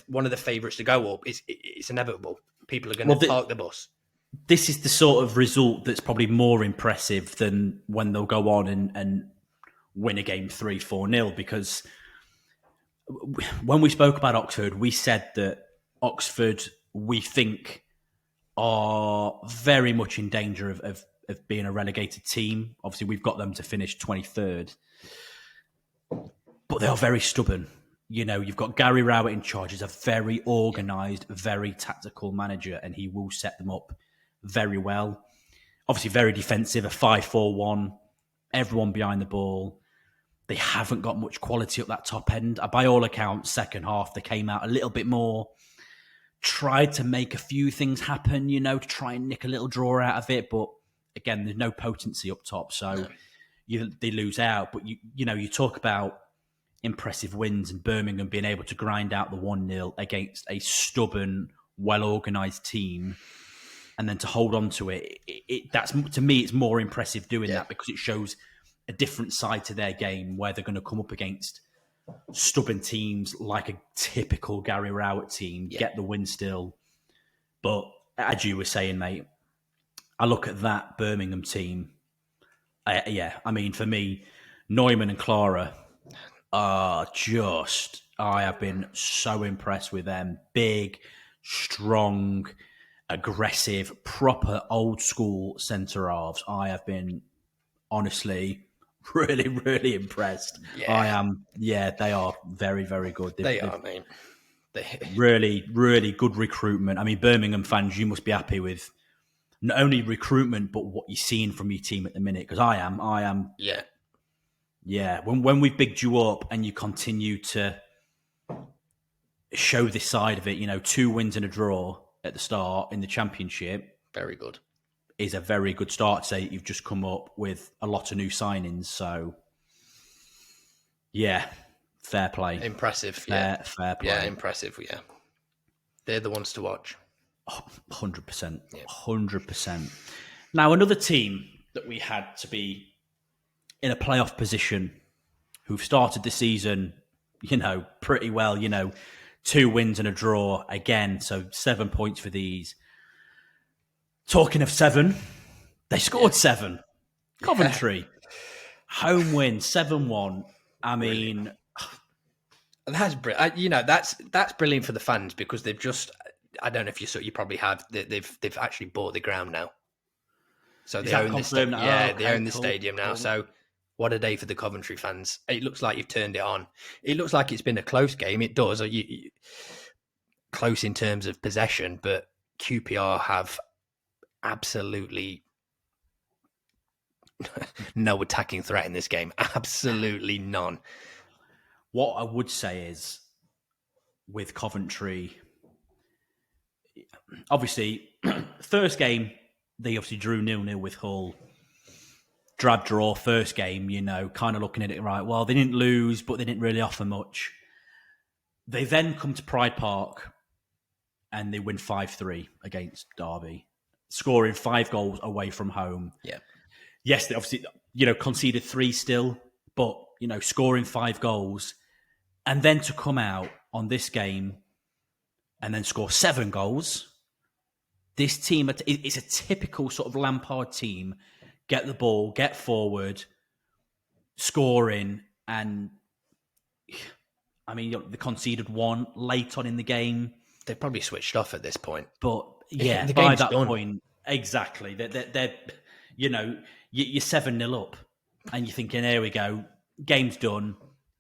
one of the favourites to go up. It's inevitable. People are going to park the bus. This is the sort of result that's probably more impressive than when they'll go on and win a game 3-4-0, because when we spoke about Oxford, we said that Oxford, we think, are very much in danger of being a relegated team. Obviously, we've got them to finish 23rd, but they are very stubborn. You've got Gary Rowett in charge. He's a very organised, very tactical manager, and he will set them up very well. Obviously, very defensive, a 5-4-1, everyone behind the ball. They haven't got much quality up that top end. By all accounts, second half, they came out a little bit more, tried to make a few things happen, to try and nick a little draw out of it. But again, there's no potency up top, so they lose out. But you talk about impressive wins and Birmingham being able to grind out the 1-0 against a stubborn, well-organised team, and then to hold on to it. That's, to me, it's more impressive doing that, because it shows a different side to their game where they're going to come up against stubborn teams like a typical Gary Rowett team get the win still. But as you were saying, mate, I look at that Birmingham team. I mean, for me, Neumann and Clara are just... I have been so impressed with them. Big, strong, aggressive, proper old school centre halves. I have been honestly really, really impressed. Yeah. I am. Yeah, they are very, very good. They are, mate. Really, really good recruitment. I mean, Birmingham fans, you must be happy with not only recruitment but what you're seeing from your team at the minute. Because I am. Yeah. Yeah. When we've bigged you up and you continue to show this side of it, 2 wins and a draw at the start in the Championship. Very good. Is a very good start to say you've just come up with a lot of new signings. So, yeah, fair play. Impressive. Fair play. Yeah, impressive. Yeah. They're the ones to watch. 100%. 100%. Now, another team that we had to be in a playoff position who've started the season, pretty well, 2 wins and a draw again. So 7 points for these. Talking of 7, they scored 7. Coventry. Home win, 7-1. I mean... That's brilliant. That's brilliant for the fans because they've just... I don't know if you probably have. They've actually bought the ground now. So they own the stadium now. Cool. So what a day for the Coventry fans. It looks like you've turned it on. It looks like it's been a close game. It does. Close in terms of possession, but QPR have absolutely no attacking threat in this game. Absolutely none. What I would say is, with Coventry, obviously, first game, they obviously drew 0-0 with Hull. Drab draw, first game, kind of looking at it right. Well, they didn't lose, but they didn't really offer much. They then come to Pride Park and they win 5-3 against Derby, scoring 5 goals away from home. Yeah. Yes, they obviously, conceded 3 still, but, scoring 5 goals. And then to come out on this game and then score 7 goals. This team, it's a typical sort of Lampard team. Get the ball, get forward, scoring, and I mean, they conceded 1 late on in the game. They've probably switched off at this point. But yeah, by that point, exactly. They're you're 7-0 up, and you're thinking, here we go, game's done.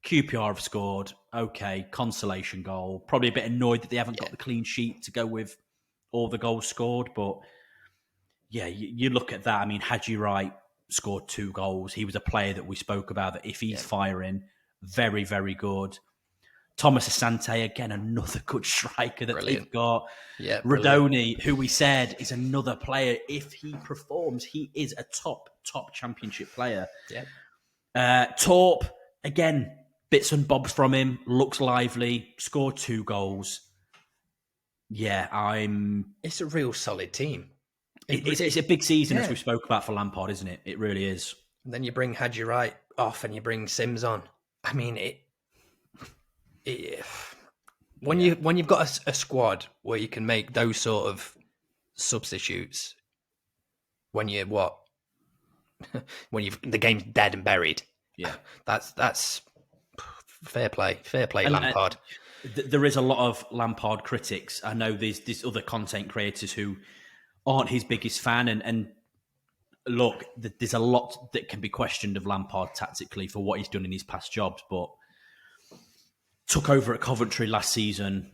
QPR have scored. Okay, consolation goal. Probably a bit annoyed that they haven't got the clean sheet to go with all the goals scored. But yeah, you look at that. I mean, Haji Wright scored 2 goals. He was a player that we spoke about that if he's firing, very, very good. Thomas Asante, again, another good striker that they've got. Yeah, Radoni, who we said is another player. If he performs, he is a top Championship player. Yeah. Torp, again, bits and bobs from him. Looks lively. Scored 2 goals. Yeah, It's a real solid team. It's a big season, as we spoke about, for Lampard, isn't it? It really is. And then you bring Haji Wright off and you bring Sims on. I mean, when you've got a squad where you can make those sort of substitutes, when the game's dead and buried, that's fair play, Lampard. There is a lot of Lampard critics. I know there's other content creators who aren't his biggest fan, and look, there's a lot that can be questioned of Lampard tactically for what he's done in his past jobs, but took over at Coventry last season,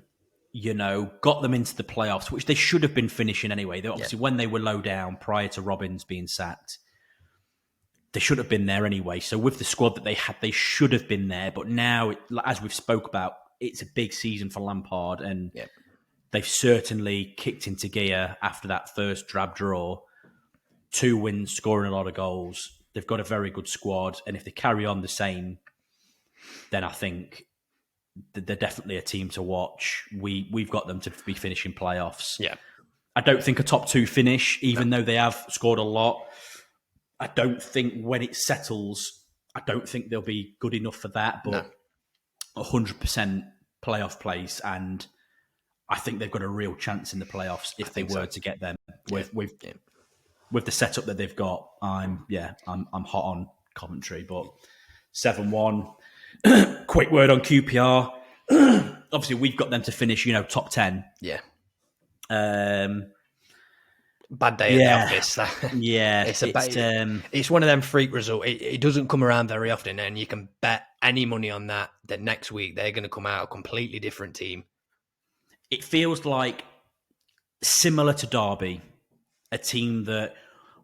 got them into the playoffs, which they should have been finishing anyway. They obviously, when they were low down prior to Robbins being sacked, they should have been there anyway. So with the squad that they had, they should have been there. But now, as we've spoke about, it's a big season for Lampard, and they've certainly kicked into gear after that first drab draw. 2 wins, scoring a lot of goals. They've got a very good squad, and if they carry on the same, then I think they're definitely a team to watch. We've got them to be finishing playoffs. Yeah, I don't think a top 2 finish, even though they have scored a lot. I don't think when it settles, I don't think they'll be good enough for that. But 100% playoff place, and I think they've got a real chance in the playoffs if they were to get them with the setup that they've got. I'm hot on Coventry, but 7-1. Quick word on QPR. Obviously, we've got them to finish, top 10. Yeah. Bad day at the office. Yeah, it's one of them freak results. It doesn't come around very often, and you can bet any money on that next week they're going to come out a completely different team. It feels like similar to Derby, a team that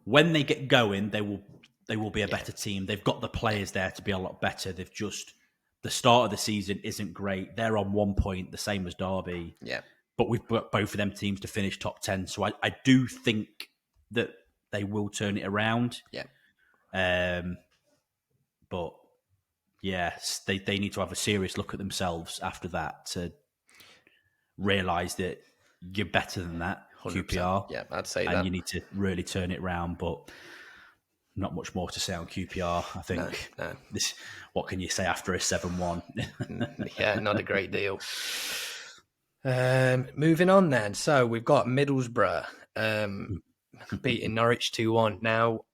when they get going, they will be a better team. They've got the players there to be a lot better. They've just the start of the season isn't great. They're on 1 point, the same as Derby. Yeah. But we've got both of them teams to finish top 10. So I do think that they will turn it around. Yeah. But yes, they need to have a serious look at themselves after that to realise that you're better than that, 100%. QPR. Yeah, I'd say and that. You need to really turn it around. But not much more to say on QPR. I think this. What can you say after a 7-1? Yeah, not a great deal. Moving on then. So we've got Middlesbrough beating Norwich 2-1. Now,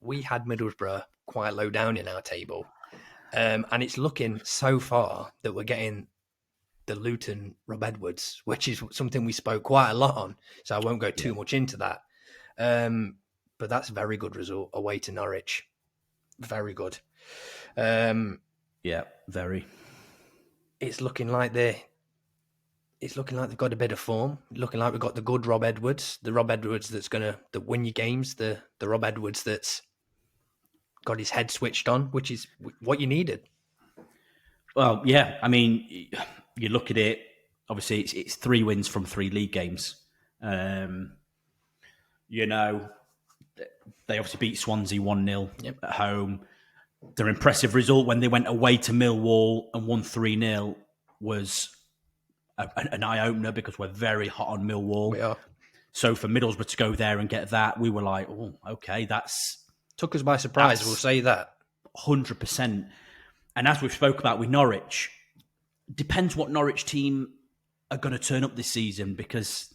we had Middlesbrough quite low down in our table. And it's looking so far that we're getting the Luton Rob Edwards, which is something we spoke quite a lot on. So I won't go too much into that. But that's a very good result away to Norwich. Very good. Yeah, very. It's looking like they've got a bit of form. Looking like we've got the good Rob Edwards, the Rob Edwards that's going to win you games, the Rob Edwards that's got his head switched on, which is what you needed. Well, yeah. I mean, you look at it, obviously it's 3 wins from 3 league games. They obviously beat Swansea 1-0 at home. Their impressive result when they went away to Millwall and won 3-0 was an eye-opener because we're very hot on Millwall. We are. So for Middlesbrough to go there and get that, we were like, oh, okay, that's... Took us by surprise, we'll say that. 100%. And as we've spoke about with Norwich, depends what Norwich team are going to turn up this season because,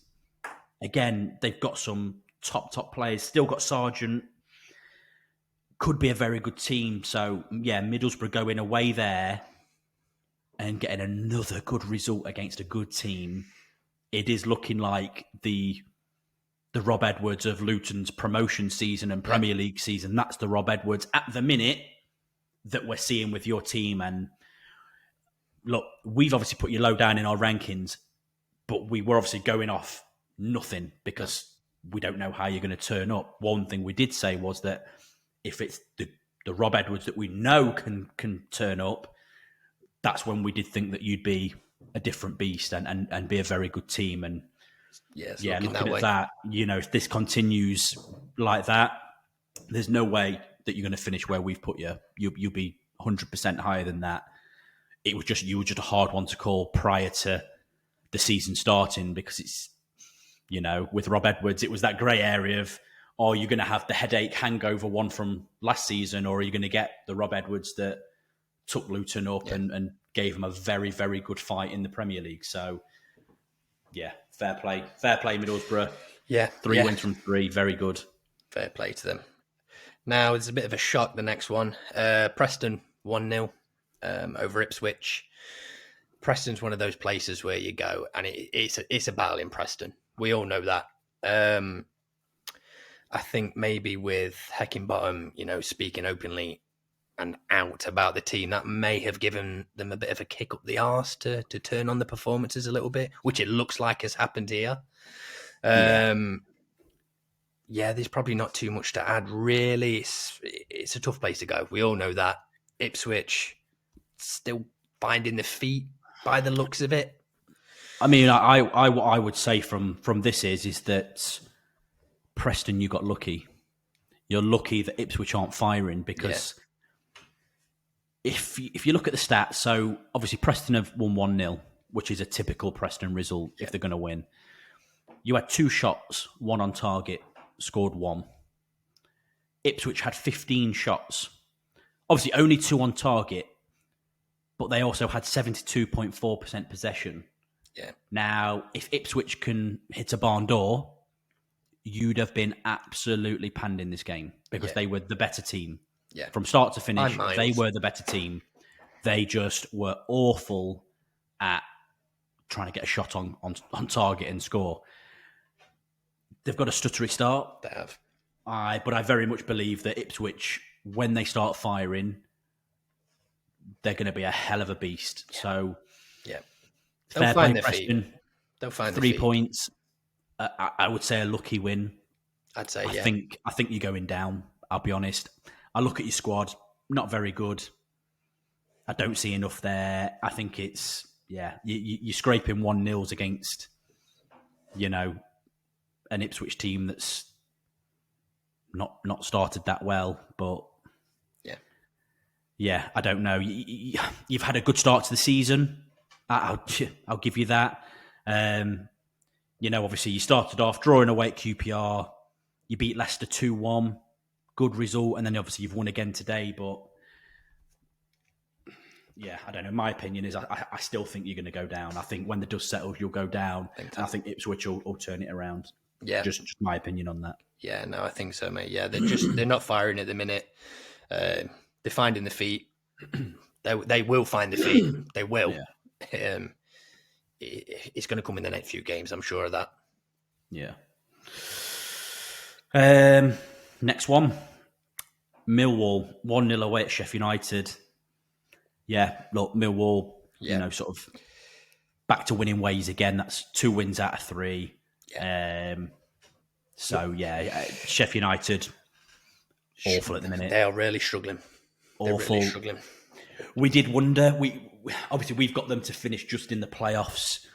again, they've got some top players. Still got Sargent. Could be a very good team. So, yeah, Middlesbrough going away there and getting another good result against a good team. It is looking like the Rob Edwards of Luton's promotion season and Premier League season. That's the Rob Edwards at the minute that we're seeing with your team. And look, we've obviously put you low down in our rankings, but we were obviously going off nothing because we don't know how you're going to turn up. One thing we did say was that if it's the Rob Edwards that we know can turn up, that's when we did think that you'd be a different beast and be a very good team. And looking at that, if this continues like that, there's no way that you're going to finish where we've put you. You'll be 100% higher than that. You were just a hard one to call prior to the season starting because it's, with Rob Edwards, it was that grey area of, you're going to have the headache hangover one from last season, or are you going to get the Rob Edwards that took Luton up and gave them a very, very good fight in the Premier League. So, yeah, fair play. Fair play, Middlesbrough. Yeah. 3 wins from 3, very good. Fair play to them. Now, it's a bit of a shock, the next one. Preston 1-0 over Ipswich. Preston's one of those places where you go, and it's a battle in Preston. We all know that. I think maybe with Heckingbottom, speaking openly and out about the team, that may have given them a bit of a kick up the arse to turn on the performances a little bit, which it looks like has happened here. There's probably not too much to add, really. It's a tough place to go. We all know that. Ipswich still finding the feet by the looks of it. I mean, I would say from this is that Preston, you got lucky. You're lucky that Ipswich aren't firing because if you look at the stats, so obviously Preston have won 1-0, which is a typical Preston result if they're going to win. You had 2 shots, 1 on target, scored 1. Ipswich had 15 shots. Obviously only 2 on target, but they also had 72.4% possession. Yeah. Now, if Ipswich can hit a barn door, you'd have been absolutely panned in this game because they were the better team. Yeah. From start to finish, they were the better team. They just were awful at trying to get a shot on target and score. They've got a stuttery start. They have. But I very much believe that Ipswich, when they start firing, they're going to be a hell of a beast. Yeah. So, they'll find their feet. They'll find 3 points. I would say a lucky win. I'd say, I think you're going down. I'll be honest. I look at your squad, not very good. I don't see enough there. I think it's you're scraping 1-0s against, an Ipswich team that's not started that well, but I don't know. You've had a good start to the season. I'll give you that. Obviously you started off drawing away at QPR. You beat Leicester 2-1. Good result. And then obviously you've won again today. But I don't know. My opinion is I still think you're going to go down. I think when the dust settles, you'll go down. I think Ipswich will turn it around. Yeah. Just my opinion on that. Yeah, no, I think so, mate. Yeah, they're not firing at the minute. They're finding the feet. They will find the feet. They will. Yeah. It's going to come in the next few games. I'm sure of that. Yeah. Next one. Millwall 1-0 away at Sheffield United. Yeah, look, Millwall, sort of back to winning ways again. That's 2 wins out of 3. Yeah. Sheffield United, awful at the minute. They are really struggling. Awful. Really struggling. We did wonder. Obviously we've got them to finish just in the playoffs,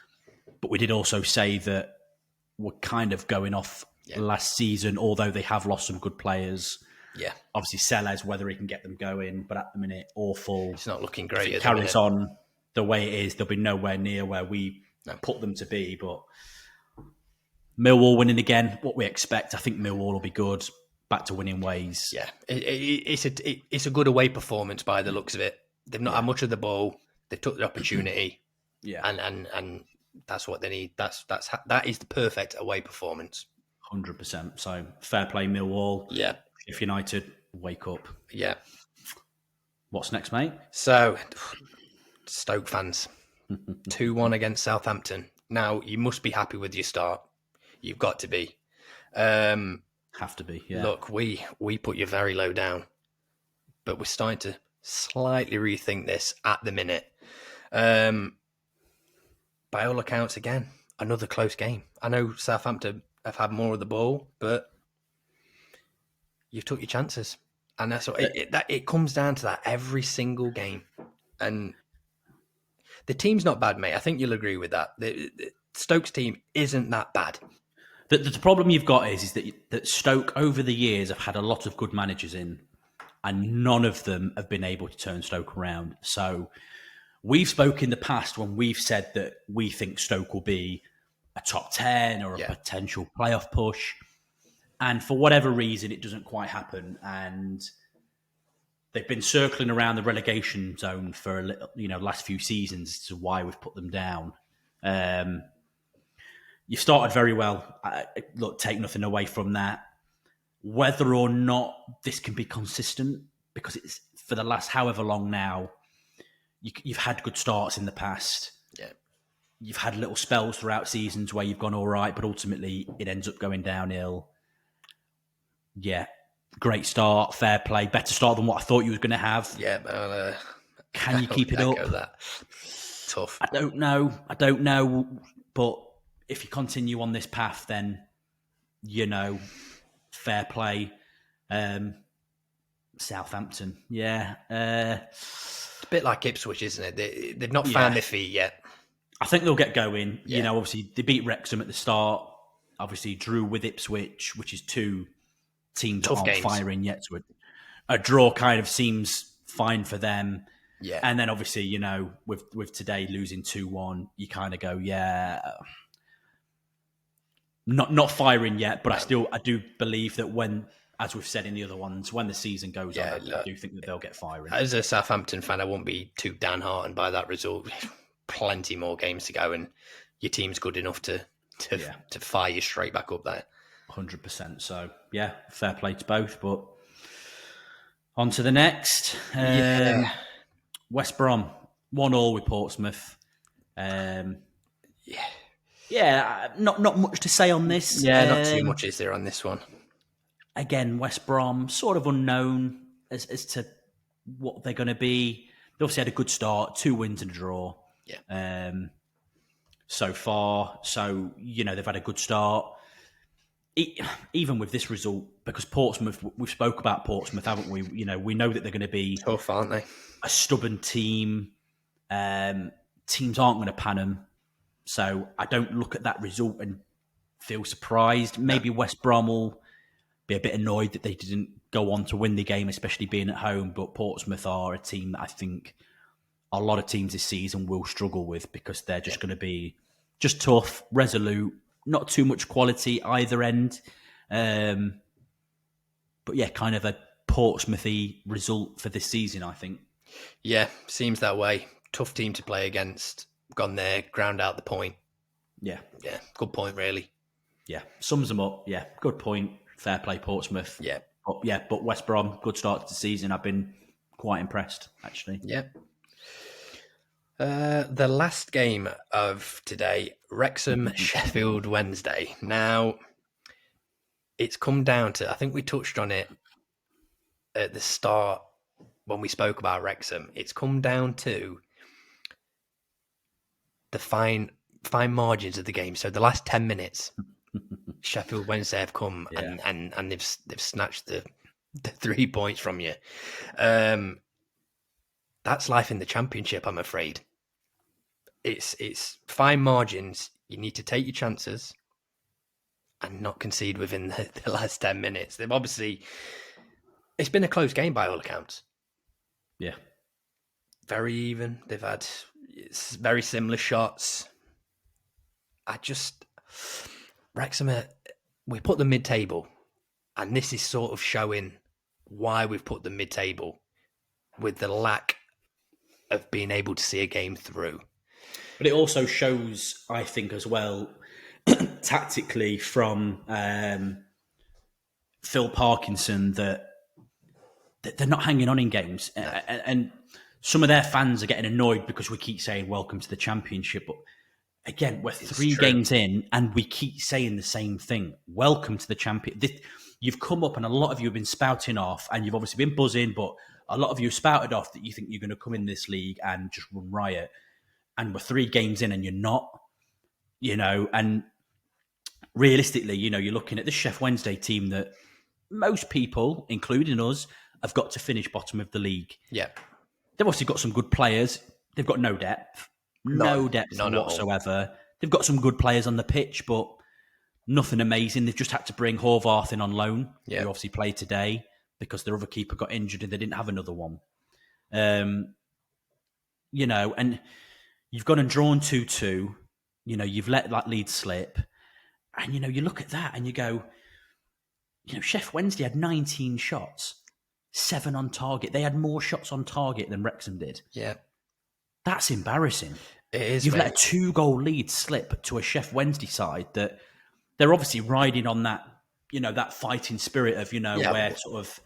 but we did also say that we're kind of going off last season, although they have lost some good players. Yeah. Obviously Sellers, whether he can get them going, but at the minute, awful. It's not looking great. If it carries on the way it is, they'll be nowhere near where we put them to be. But Millwall winning again, what we expect. I think Millwall will be good, back to winning ways. Yeah, it's a good away performance by the looks of it. They've not had much of the ball. They took the opportunity. And that's what they need. That is the perfect away performance. 100%. So fair play, Millwall. Yeah. If United wake up. Yeah. What's next, mate? So, Stoke fans, 2-1 against Southampton. Now you must be happy with your start. You've got to be. Have to be. Yeah. Look, we put you very low down, but we're starting to slightly rethink this at the minute. By all accounts, again, another close game. I know Southampton have had more of the ball, but you've took your chances. And that's what it comes down to that every single game. And the team's not bad, mate. I think you'll agree with that. The Stoke's team isn't that bad. The problem you've got is that Stoke over the years have had a lot of good managers in, and none of them have been able to turn Stoke around. So we've spoken in the past when we've said that we think Stoke will be a top 10 or a potential playoff push. And for whatever reason, it doesn't quite happen. And they've been circling around the relegation zone for last few seasons as to why we've put them down. You started very well. Look, take nothing away from that. Whether or not this can be consistent, because it's for the last however long now, you've had good starts in the past. Yeah. You've had little spells throughout seasons where you've gone all right, but ultimately it ends up going downhill. Yeah, great start, fair play, better start than what I thought you was going to have. Yeah, but can you keep it up? That. Tough. I don't know, but if you continue on this path, then fair play. Southampton, it's a bit like Ipswich, isn't it? They've not found their feet yet. I think they'll get going. Yeah. Obviously they beat Wrexham at the start. Obviously drew with Ipswich, which is 2 teams that aren't firing yet. So a draw kind of seems fine for them. Yeah. And then obviously, with today losing 2-1, you kind of go, not firing yet, but I do believe that when as we've said in the other ones, when the season goes on, I do think that they'll get firing. As a Southampton fan, I won't be too downhearted by that result. Plenty more games to go, and your team's good enough to fire you straight back up there. 100%. So, yeah, fair play to both. But on to the next. West Brom, 1-1 with Portsmouth. Not much to say on this. Yeah, not too much is there on this one. Again, West Brom, sort of unknown as to what they're going to be. They obviously had a good start, 2 wins and a draw. Yeah. So far. So, they've had a good start. Even with this result, because Portsmouth, we've spoke about Portsmouth, haven't we? We know that they're going to be tough, aren't they? A stubborn team. Teams aren't going to pan them. So I don't look at that result and feel surprised. Maybe West Brom will be a bit annoyed that they didn't go on to win the game, especially being at home. But Portsmouth are a team that I think a lot of teams this season will struggle with, because they're just going to be just tough, resolute, not too much quality either end. But yeah, kind of a Portsmouthy result for this season, I think. Yeah, seems that way. Tough team to play against. Gone there, ground out the point. Yeah. Yeah, good point, really. Yeah, sums them up. Yeah, good point. Fair play, Portsmouth. Yeah. But West Brom, good start to the season. I've been quite impressed, actually. Yeah. The last game of today, Wrexham Sheffield Wednesday. Now, it's come down to, I think we touched on it at the start when we spoke about Wrexham. It's come down to the fine margins of the game. So the last 10 minutes, Sheffield Wednesday have come and they've snatched the 3 points from you. That's life in the Championship, I'm afraid. It's fine margins. You need to take your chances and not concede within the last 10 minutes. They've obviously... It's been a close game by all accounts. Yeah. Very even. They've had very similar shots. Wrexham, we put them mid-table, and this is sort of showing why we've put them mid-table, with the lack of being able to see a game through. But it also shows, I think, as well, tactically from Phil Parkinson, that they're not hanging on in games. No. And some of their fans are getting annoyed because we keep saying, welcome to the Championship. But again, we're 3 games in and we keep saying the same thing. Welcome to the Champion. You've come up and a lot of you have been spouting off, and you've obviously been buzzing, but a lot of you spouted off that you think you're going to come in this league and just run riot. And we're 3 games in and you're not, and realistically, you're looking at the Sheff Wednesday team that most people, including us, have got to finish bottom of the league. Yeah. They've obviously got some good players. They've got no depth. No depth whatsoever. They've got some good players on the pitch, but nothing amazing. They've just had to bring Horvath in on loan, who obviously played today, because their other keeper got injured and they didn't have another one. And you've gone and drawn 2-2. You've let that lead slip. And, you look at that and you go, Sheff Wednesday had 19 shots, 7 on target. They had more shots on target than Wrexham did. Yeah. That's embarrassing. It is. You've let a 2-goal lead slip to a Sheff Wednesday side that they're obviously riding on that, that fighting spirit of, where sort of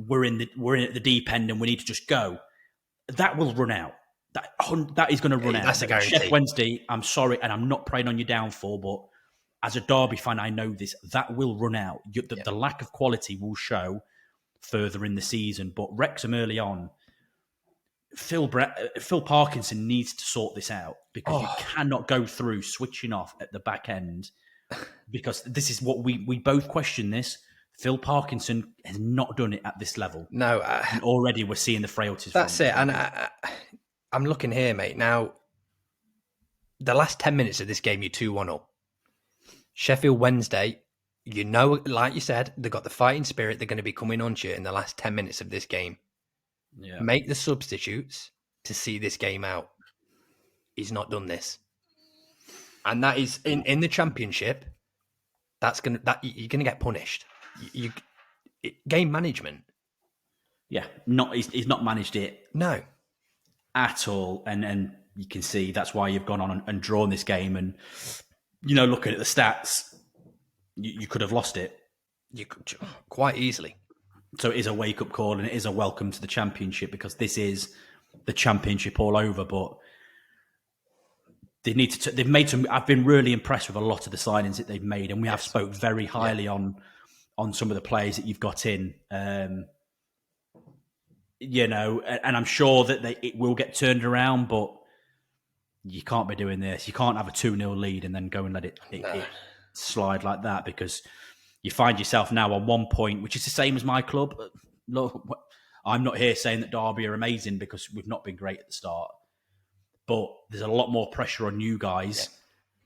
we're in at the deep end and we need to just go. That will run out. That is going to run out. That's a guarantee. Sheff Wednesday, I'm sorry, and I'm not preying on your downfall, but as a Derby fan, I know this. That will run out. The lack of quality will show further in the season. But Wrexham early on, Phil Parkinson needs to sort this out, because you cannot go through switching off at the back end, because this is what we both question this. Phil Parkinson has not done it at this level. No. And already we're seeing the frailties. That's it. And I'm looking here, mate. Now, the last 10 minutes of this game, you're 2-1 up. Sheffield Wednesday, like you said, they've got the fighting spirit. They're going to be coming on to you in the last 10 minutes of this game. Yeah. Make the substitutes to see this game out. He's not done this. And that is, in the Championship, you're going to get punished. game management. Yeah, he's not managed it No. at all, and you can see that's why you've gone on and drawn this game. And looking at the stats, you could have lost it. You could quite easily. So it is a wake up call, and it is a welcome to the Championship, because this is the Championship all over. But they need to. They've made some. I've been really impressed with a lot of the signings that they've made, and we have spoke very highly on some of the players that you've got in. And I'm sure that it will get turned around, but you can't be doing this. You can't have a 2-0 lead and then go and let it slide like that, because you find yourself now on 1 point, which is the same as my club. Look, I'm not here saying that Derby are amazing, because we've not been great at the start. But there's a lot more pressure on you guys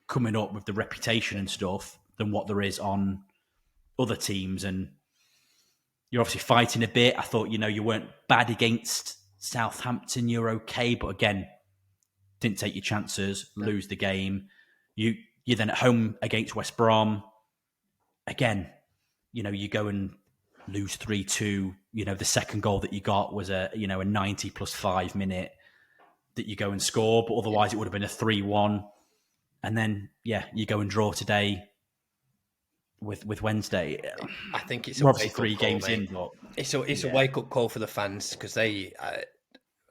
coming up with the reputation and stuff than what there is on other teams. And you're obviously fighting a bit. I thought, you weren't bad against Southampton. You're okay. But again, didn't take your chances, lose the game. You're then at home against West Brom. Again, you go and lose 3-2. The second goal that you got was a 90 plus 5 minute that you go and score, but otherwise it would have been a 3-1. And then, you go and draw today with Wednesday. I think it's obviously 3 games in, but it's a wake up call for the fans, because they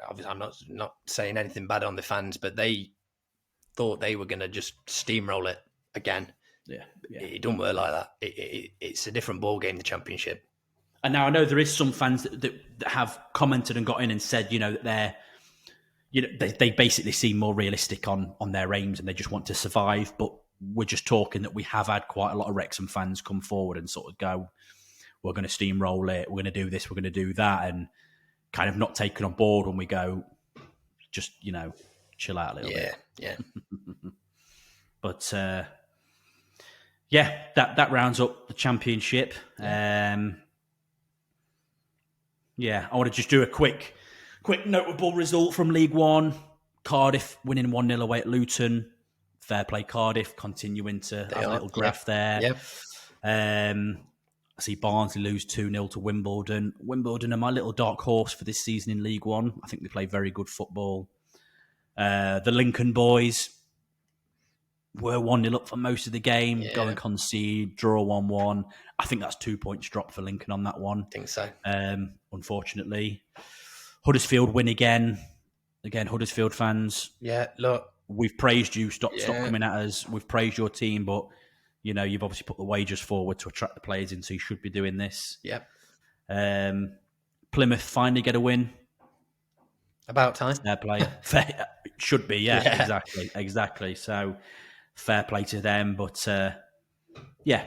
obviously, I'm not saying anything bad on the fans, but they thought they were going to just steamroll it again. Yeah. It don't work like that. It's a different ball game, the Championship. And now I know there is some fans that have commented and got in and said, that they're, they basically seem more realistic on their aims, and they just want to survive. But we're just talking that we have had quite a lot of Wrexham fans come forward and sort of go, we're going to steamroll it, we're going to do this, we're going to do that, and kind of not taken on board when we go, just, chill out a little bit. Yeah. But, that rounds up the Championship. I want to just do a quick notable result from League One. Cardiff winning 1-0 away at Luton. Fair play, Cardiff, continuing to have a little graph there. Yep. I see Barnsley lose 2-0 to Wimbledon. Wimbledon are my little dark horse for this season in League One. I think they play very good football. The Lincoln boys were 1-0 up for most of the game, go and concede, draw 1-1. I think that's 2 points dropped for Lincoln on that one. I think so. Unfortunately. Huddersfield win again. Again, Huddersfield fans. Yeah, look. We've praised you. Stop coming at us. We've praised your team, but you've obviously put the wages forward to attract the players in, so you should be doing this. Yep. Plymouth finally get a win. About time. Fair play. Should be, exactly. So fair play to them. But that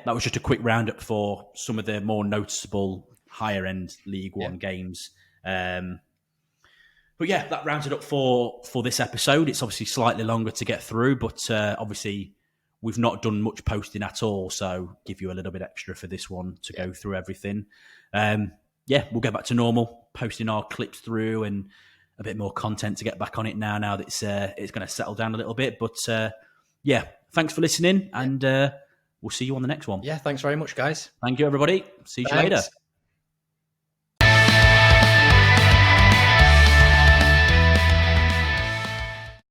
was just a quick roundup for some of the more noticeable higher end League One games. But that rounds it up for this episode. It's obviously slightly longer to get through, but obviously we've not done much posting at all, so give you a little bit extra for this one to go through everything. We'll get back to normal, posting our clips through and a bit more content to get back on it now that it's going to settle down a little bit. But thanks for listening, and we'll see you on the next one. Yeah, thanks very much, guys. Thank you, everybody. See you later.